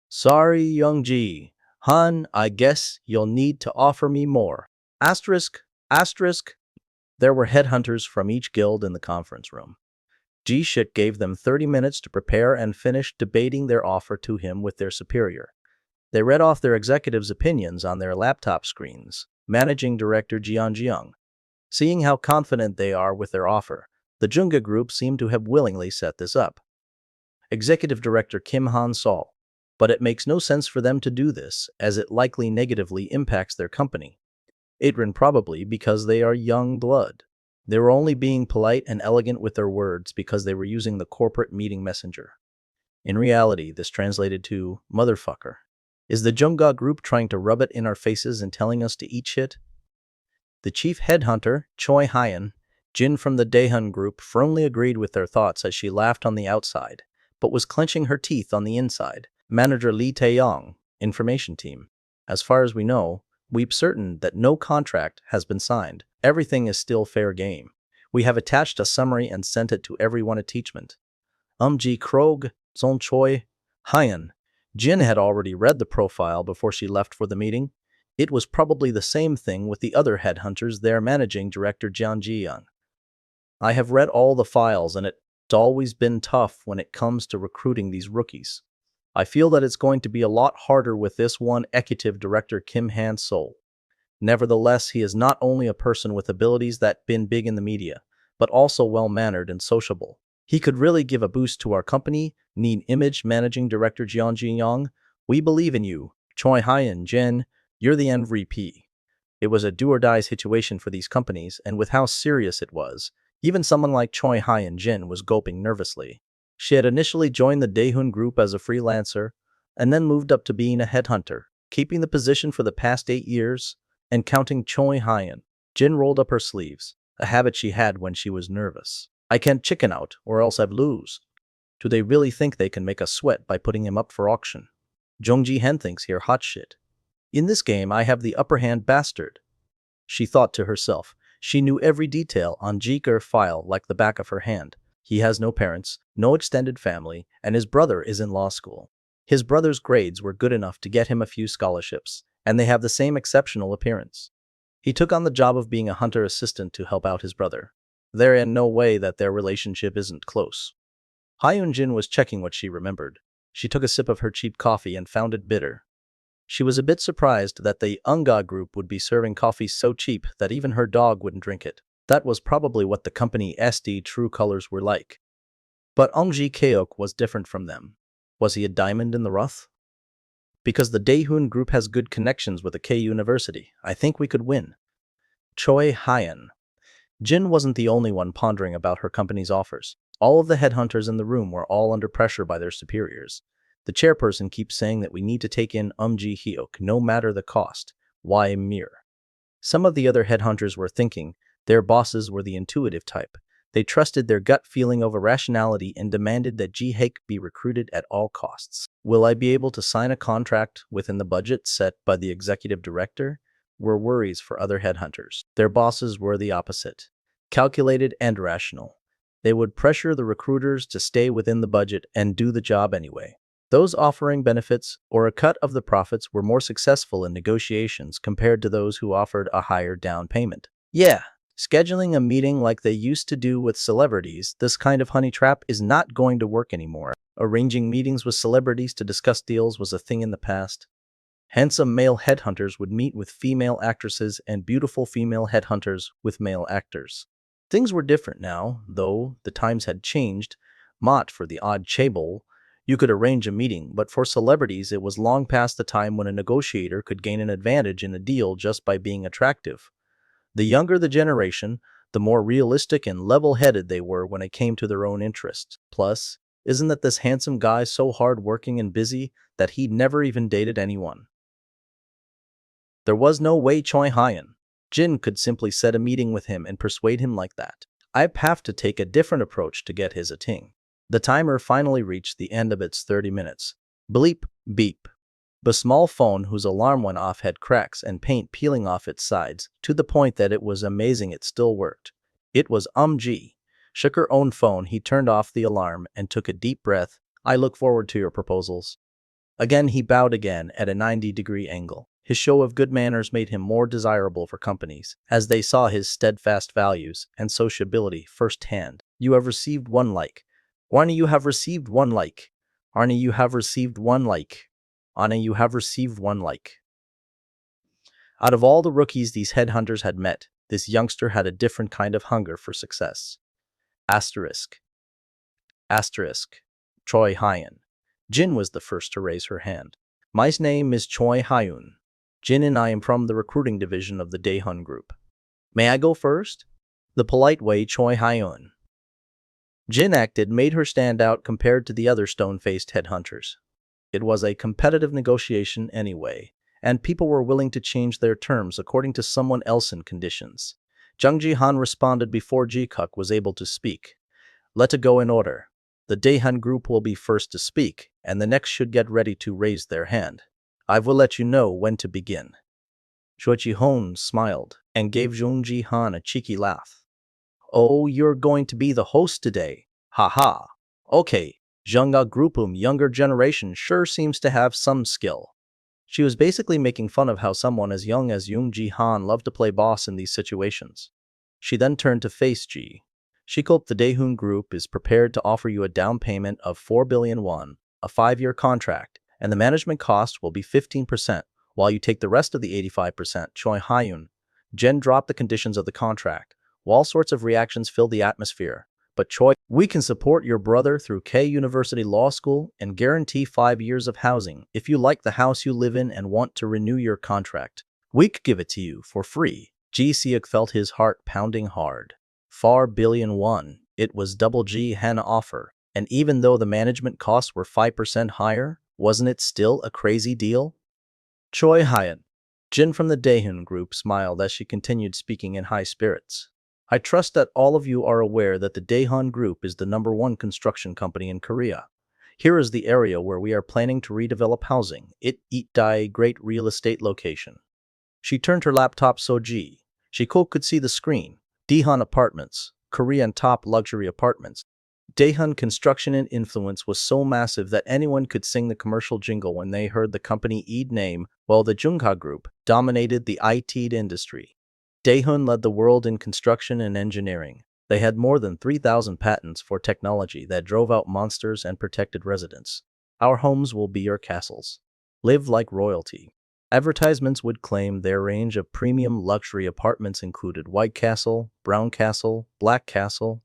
"Sorry, young Ji. Han, I guess you'll need to offer me more." Asterisk, asterisk. There were headhunters from each guild in the conference room. Ji-Shik gave them 30 minutes to prepare and finish debating their offer to him with their superior. They read off their executives' opinions on their laptop screens. Managing Director Jian Jiang. Seeing how confident they are with their offer, the Junga Group seemed to have willingly set this up. Executive Director Kim Han-sol. But it makes no sense for them to do this, as it likely negatively impacts their company. Itrin probably because they are young blood. They were only being polite and elegant with their words because they were using the corporate meeting messenger. In reality, this translated to, "Motherfucker. Is the Junga Group trying to rub it in our faces and telling us to eat shit?" The chief headhunter, Choi Hyan, Jin from the Daehan Group, firmly agreed with their thoughts as she laughed on the outside, but was clenching her teeth on the inside. Manager Lee Taeyong, Information Team. "As far as we know, we're certain that no contract has been signed. Everything is still fair game. We have attached a summary and sent it to everyone at Teachment." Ji Krog, Zon Choi, Hyan. Jin had already read the profile before she left for the meeting. It was probably the same thing with the other headhunters there. Managing Director Jian Jiang. "I have read all the files, and it's always been tough when it comes to recruiting these rookies. I feel that it's going to be a lot harder with this one." Executive Director Kim Han-sol. Nevertheless, he is not only a person with abilities that been big in the media, but also well-mannered and sociable. He could really give a boost to our company. Need image. Managing Director Jian Jiang. "We believe in you." Choi Hyan Jin. You're the MVP. It was a do-or-die situation for these companies, and with how serious it was, even someone like Choi Hyun-jin was gulping nervously. She had initially joined the Daehoon group as a freelancer, and then moved up to being a headhunter, keeping the position for the past 8 years, and counting Choi Hyun. Jin rolled up her sleeves, a habit she had when she was nervous. I can't chicken out, or else I'd lose. Do they really think they can make us sweat by putting him up for auction? Jongji Hen thinks here hot shit. In this game, I have the upper hand, bastard. She thought to herself. She knew every detail on Jiker file like the back of her hand. He has no parents, no extended family, and his brother is in law school. His brother's grades were good enough to get him a few scholarships, and they have the same exceptional appearance. He took on the job of being a hunter assistant to help out his brother. There is no way that their relationship isn't close. Hyun-jin was checking what she remembered. She took a sip of her cheap coffee and found it bitter. She was a bit surprised that the Unga group would be serving coffee so cheap that even her dog wouldn't drink it. That was probably what the company SD true colors were like. But Ongji Keok was different from them. Was he a diamond in the rough? Because the Daehoon group has good connections with the K University, I think we could win. Choi Hyun. Jin wasn't the only one pondering about her company's offers. All of the headhunters in the room were all under pressure by their superiors. The chairperson keeps saying that we need to take in Ji Hyuk no matter the cost. Why Mir? Some of the other headhunters were thinking their bosses were the intuitive type. They trusted their gut feeling over rationality and demanded that Ji Hyuk be recruited at all costs. Will I be able to sign a contract within the budget set by the executive director? Were worries for other headhunters. Their bosses were the opposite. Calculated and rational. They would pressure the recruiters to stay within the budget and do the job anyway. Those offering benefits or a cut of the profits were more successful in negotiations compared to those who offered a higher down payment. Yeah, scheduling a meeting like they used to do with celebrities, this kind of honey trap is not going to work anymore. Arranging meetings with celebrities to discuss deals was a thing in the past. Handsome male headhunters would meet with female actresses and beautiful female headhunters with male actors. Things were different now, though the times had changed. Mott for the odd chaebol. You could arrange a meeting, but for celebrities it was long past the time when a negotiator could gain an advantage in a deal just by being attractive. The younger the generation, the more realistic and level-headed they were when it came to their own interests. Plus, isn't that this handsome guy so hard-working and busy that he'd never even dated anyone? There was no way Choi Hyun Jin could simply set a meeting with him and persuade him like that. I'd have to take a different approach to get his attention. The timer finally reached the end of its 30 minutes. Bleep, beep. The small phone whose alarm went off had cracks and paint peeling off its sides, to the point that it was amazing it still worked. It was G. Shook her own phone, he turned off the alarm and took a deep breath. I look forward to your proposals. Again he bowed again at a 90-degree angle. His show of good manners made him more desirable for companies, as they saw his steadfast values and sociability firsthand. You have received 1 like. Arnie, you have received 1 like. Arnie, you have received 1 like. Arnie, you have received 1 like. Out of all the rookies these headhunters had met, this youngster had a different kind of hunger for success. Asterisk. Asterisk. Choi Hyun. Jin was the first to raise her hand. My name is Choi Hyun. Jin and I am from the recruiting division of the Daehoon group. May I go first? The polite way Choi Hyun Jin acted made her stand out compared to the other stone-faced headhunters. It was a competitive negotiation anyway, and people were willing to change their terms according to someone else's conditions. Jung Ji-han responded before Ji-kuk was able to speak. Let it go in order. The Daehoon group will be first to speak, and the next should get ready to raise their hand. I will let you know when to begin. Choi Ji-hoon smiled and gave Jung Ji-han a cheeky laugh. Oh, you're going to be the host today. Ha ha. Okay, Jungga groupum younger generation sure seems to have some skill. She was basically making fun of how someone as young as Jung Ji-han loved to play boss in these situations. She then turned to face Ji. She hoped the Daehoon group is prepared to offer you a down payment of 4 billion won, a 5-year contract, and the management cost will be 15%, while you take the rest of the 85%. Choi Hyun Jen dropped the conditions of the contract. All sorts of reactions filled the atmosphere. But Choi, we can support your brother through K University Law School and guarantee 5 years of housing. If you like the house you live in and want to renew your contract, we could give it to you for free. Ji Seok felt his heart pounding hard. 4 billion won. It was double Ji Han offer. And even though the management costs were 5% higher, wasn't it still a crazy deal? Choi Hyun. Jin from the Daehoon group smiled as she continued speaking in high spirits. I trust that all of you are aware that the Daehoon Group is the #1 construction company in Korea. Here is the area where we are planning to redevelop housing. It Dae great real estate location. She turned her laptop so she could see the screen. Daehoon Apartments, Korean top luxury apartments. Daehoon construction and influence was so massive that anyone could sing the commercial jingle when they heard the company Eid name, while the Jungha Group dominated the IT industry. Daehoon led the world in construction and engineering. They had more than 3,000 patents for technology that drove out monsters and protected residents. Our homes will be your castles. Live like royalty. Advertisements would claim their range of premium luxury apartments included White Castle, Brown Castle, Black Castle,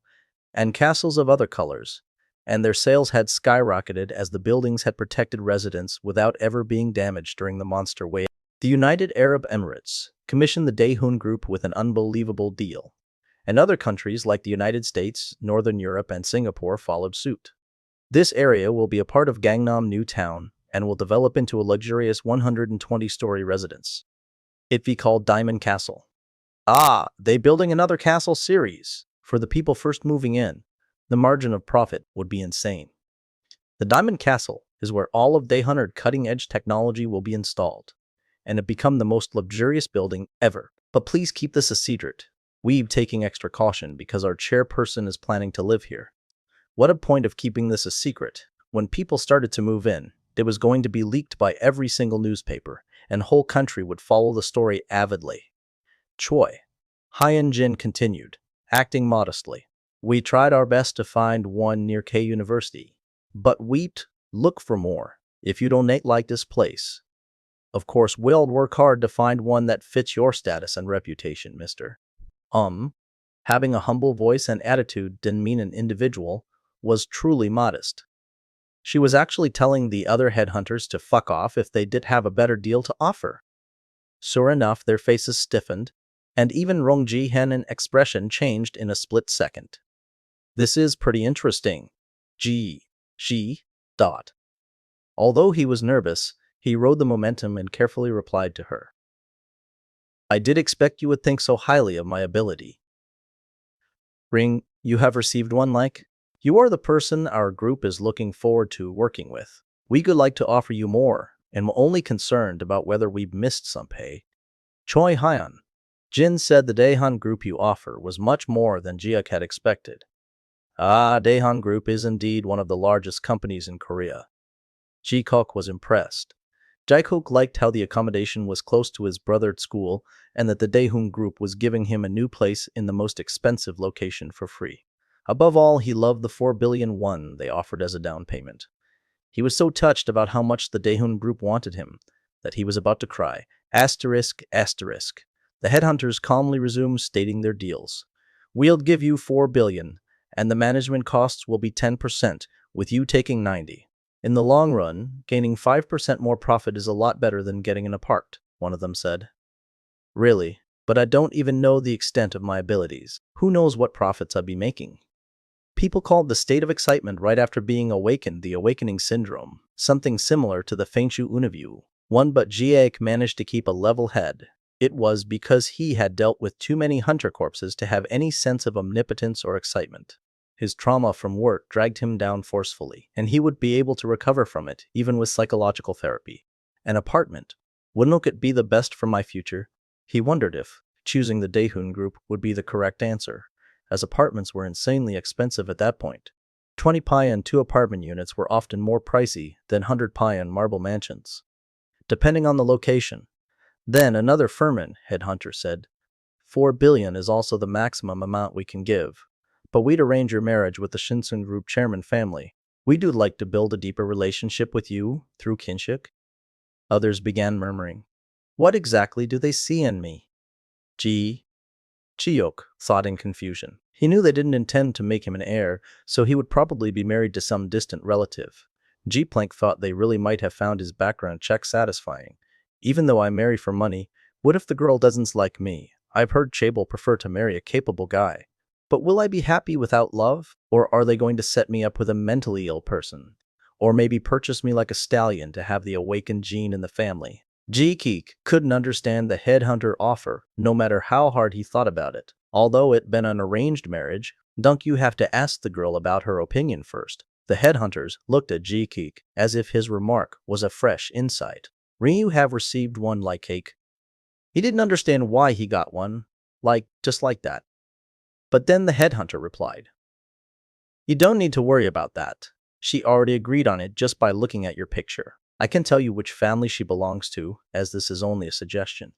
and castles of other colors, and their sales had skyrocketed as the buildings had protected residents without ever being damaged during the monster wave. The United Arab Emirates commissioned the Daehoon Group with an unbelievable deal, and other countries like the United States, Northern Europe, and Singapore followed suit. This area will be a part of Gangnam New Town and will develop into a luxurious 120-story residence. It be called Diamond Castle. They building another castle series. For the people first moving in, the margin of profit would be insane. The Diamond Castle is where all of Daehoon cutting-edge technology will be installed, and it become the most luxurious building ever. But please keep this a secret. We've taking extra caution because our chairperson is planning to live here. What a point of keeping this a secret. When people started to move in, it was going to be leaked by every single newspaper, and whole country would follow the story avidly. Choi Hyun Jin continued, acting modestly. We tried our best to find one near K University, but we'd look for more. If you don't like this place, of course we'll work hard to find one that fits your status and reputation, mister. Having a humble voice and attitude didn't mean an individual was truly modest. She was actually telling the other headhunters to fuck off if they did have a better deal to offer. Sure enough, their faces stiffened, and even Rong Ji-hen's expression changed in a split second. This is pretty interesting. She. Although he was nervous, he rode the momentum and carefully replied to her. I did expect you would think so highly of my ability. Ring, you have received one like? You are the person our group is looking forward to working with. We would like to offer you more, and we're only concerned about whether we've missed some pay. Choi Hyun. Jin said the Daehoon Group you offer was much more than Jiak had expected. Daehoon Group is indeed one of the largest companies in Korea. Ji-kook was impressed. Jae-kook liked how the accommodation was close to his brother's school and that the Daehoon Group was giving him a new place in the most expensive location for free. Above all, he loved the 4 billion won they offered as a down payment. He was so touched about how much the Daehoon Group wanted him that he was about to cry. Asterisk. The headhunters calmly resumed stating their deals. We'll give you 4 billion, and the management costs will be 10%, with you taking 90. In the long run, gaining 5% more profit is a lot better than getting an apart, one of them said. Really, but I don't even know the extent of my abilities. Who knows what profits I'd be making? People called the state of excitement right after being awakened the awakening syndrome, something similar to the Fengshu Uniview. But Jiaek managed to keep a level head. It was because he had dealt with too many hunter corpses to have any sense of omnipotence or excitement. His trauma from work dragged him down forcefully, and he would be able to recover from it, even with psychological therapy. An apartment. Wouldn't it be the best for my future? He wondered if choosing the Daehoon Group would be the correct answer, as apartments were insanely expensive at that point. 20 Payan 2 apartment units were often more pricey than 100 Payan marble mansions, depending on the location. Then another Furman headhunter said, 4 billion is also the maximum amount we can give. But we'd arrange your marriage with the Shinsun Group chairman family. We do like to build a deeper relationship with you through kinship. Others began murmuring. What exactly do they see in me? Ji-hyuk thought in confusion. He knew they didn't intend to make him an heir, so he would probably be married to some distant relative. G-Plank thought they really might have found his background check satisfying. Even though I marry for money, what if the girl doesn't like me? I've heard Chable prefer to marry a capable guy. But will I be happy without love? Or are they going to set me up with a mentally ill person? Or maybe purchase me like a stallion to have the awakened gene in the family? Ji-Keek couldn't understand the headhunter offer, no matter how hard he thought about it. Although it'd been an arranged marriage, don't you have to ask the girl about her opinion first? The headhunters looked at Ji-Keek as if his remark was a fresh insight. You have received one like cake. He didn't understand why he got one, just like that. But then the headhunter replied, "You don't need to worry about that. She already agreed on it just by looking at your picture. I can tell you which family she belongs to, as this is only a suggestion.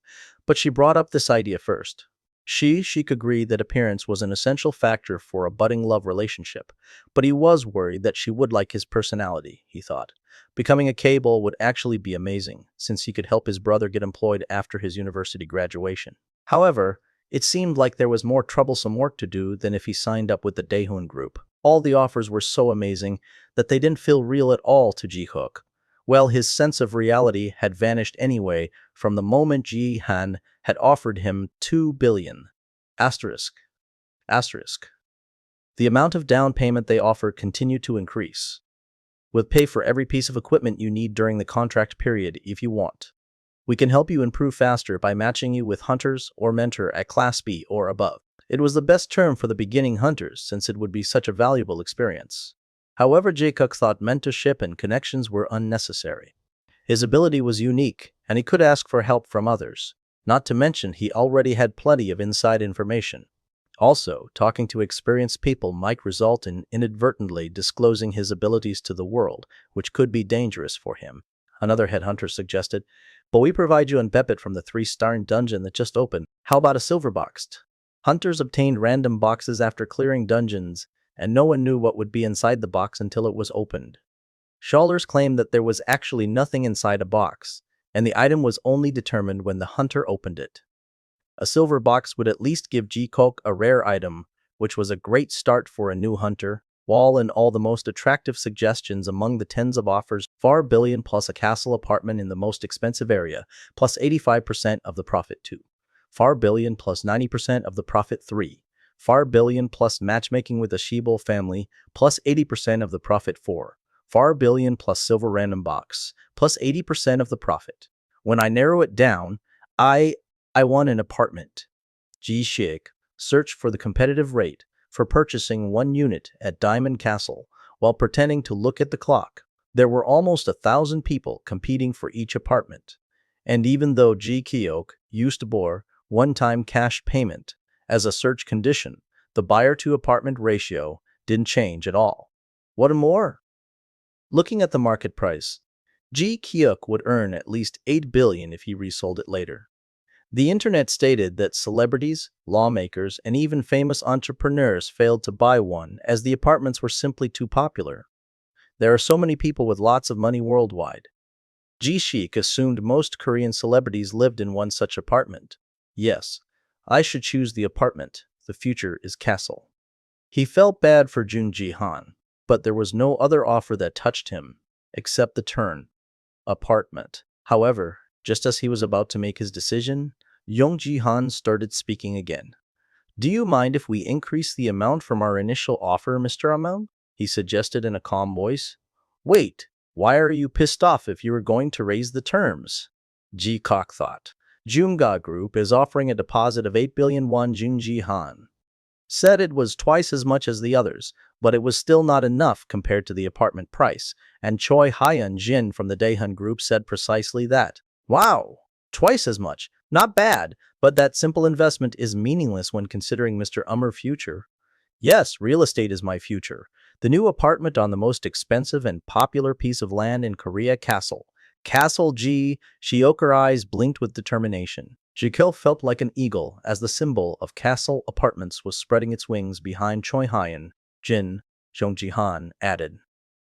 But she brought up this idea first. She agreed that appearance was an essential factor for a budding love relationship, but he was worried that she would like his personality, he thought. Becoming a cable would actually be amazing, since he could help his brother get employed after his university graduation. However, it seemed like there was more troublesome work to do than if he signed up with the Daehun group. All the offers were so amazing that they didn't feel real at all to Ji-Hook. Well, his sense of reality had vanished anyway from the moment Ji-Han had offered him 2 billion. Asterisk. The amount of down payment they offered continued to increase. We'll pay for every piece of equipment you need during the contract period if you want. We can help you improve faster by matching you with hunters or mentor at Class B or above. It was the best term for the beginning hunters since it would be such a valuable experience. However, Jae-Cook thought mentorship and connections were unnecessary. His ability was unique, and he could ask for help from others. Not to mention, he already had plenty of inside information. Also, talking to experienced people might result in inadvertently disclosing his abilities to the world, which could be dangerous for him. Another headhunter suggested, "But we provide you unbepit from the 3-star dungeon that just opened. How about a silver boxed?" Hunters obtained random boxes after clearing dungeons, and no one knew what would be inside the box until it was opened. Shawlers claimed that there was actually nothing inside a box, and the item was only determined when the hunter opened it. A silver box would at least give Ji-Kok a rare item, which was a great start for a new hunter. Wall and all the most attractive suggestions among the tens of offers: 4 billion plus a castle apartment in the most expensive area, plus 85% of the profit 2. 4 billion plus 90% of the profit 3. 4 billion plus matchmaking with a Shibol family, plus 80% of the profit 4. 4 billion plus silver random box, plus 80% of the profit. When I narrow it down, I want an apartment. Ji-Shik searched for the competitive rate for purchasing 1 unit at Diamond Castle while pretending to look at the clock. There were almost 1,000 people competing for each apartment. And even though Ji-Kyok used to bore one-time cash payment as a search condition, the buyer-to-apartment ratio didn't change at all. What more? Looking at the market price, Ji-Kyok would earn at least 8 billion if he resold it later. The internet stated that celebrities, lawmakers, and even famous entrepreneurs failed to buy one as the apartments were simply too popular. There are so many people with lots of money worldwide. Ji-Shik assumed most Korean celebrities lived in one such apartment. Yes, I should choose the apartment. The future is castle. He felt bad for Jun Ji-Han, but there was no other offer that touched him, except the term apartment. However, just as he was about to make his decision, Yong Ji-Han started speaking again. "Do you mind if we increase the amount from our initial offer, Mr. Amel?" he suggested in a calm voice. "Wait, why are you pissed off if you were going to raise the terms?" Ji-Kok thought. Junga Group is offering a deposit of 8 billion won. Jun Ji-Han said it was twice as much as the others, but it was still not enough compared to the apartment price, and Choi Hyun Jin from the Daehun Group said precisely that. Wow, twice as much. Not bad, but that simple investment is meaningless when considering Mr. Ummer's future. Yes, real estate is my future. The new apartment on the most expensive and popular piece of land in Korea, Castle. Castle G. Shioker eyes blinked with determination. Jikil felt like an eagle as the symbol of Castle Apartments was spreading its wings behind Choi Hyun. Jin, Jong Ji-Han added,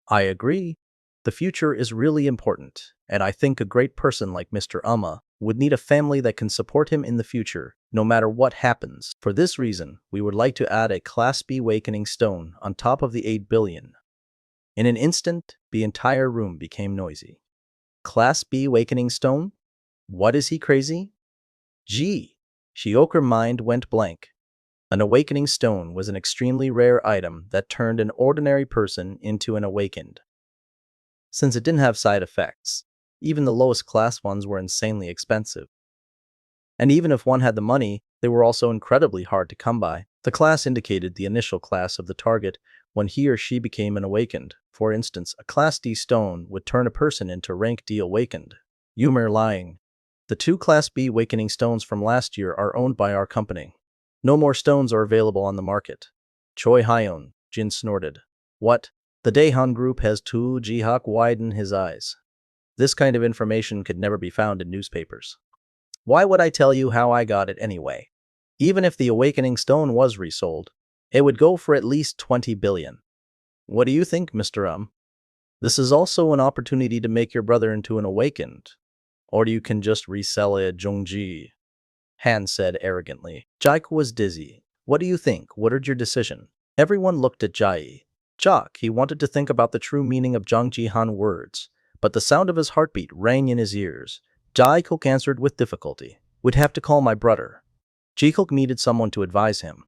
"I agree. The future is really important, and I think a great person like Mr. Umma would need a family that can support him in the future, no matter what happens. For this reason, we would like to add a Class B awakening stone on top of the 8 billion. In an instant, the entire room became noisy. Class B awakening stone? What, is he crazy? Gee, Shioker's mind went blank. An awakening stone was an extremely rare item that turned an ordinary person into an awakened. Since it didn't have side effects, even the lowest class ones were insanely expensive. And even if one had the money, they were also incredibly hard to come by. The class indicated the initial class of the target when he or she became an awakened. For instance, a Class D stone would turn a person into rank D awakened. You're lying. The 2 Class B awakening stones from last year are owned by our company. No more stones are available on the market. Choi Hyun, Jin snorted. What? The Daehan group has 2. Jihak widened his eyes. This kind of information could never be found in newspapers. Why would I tell you how I got it anyway? Even if the awakening stone was resold, it would go for at least 20 billion. What do you think, Mr. This is also an opportunity to make your brother into an awakened. Or you can just resell it, Jongji. Han said arrogantly. Jaik was dizzy. What do you think? What is your decision? Everyone looked at Jai. Jock, he wanted to think about the true meaning of Zhang Jihan words, but the sound of his heartbeat rang in his ears. Jaikok answered with difficulty. Would have to call my brother. Jikok needed someone to advise him.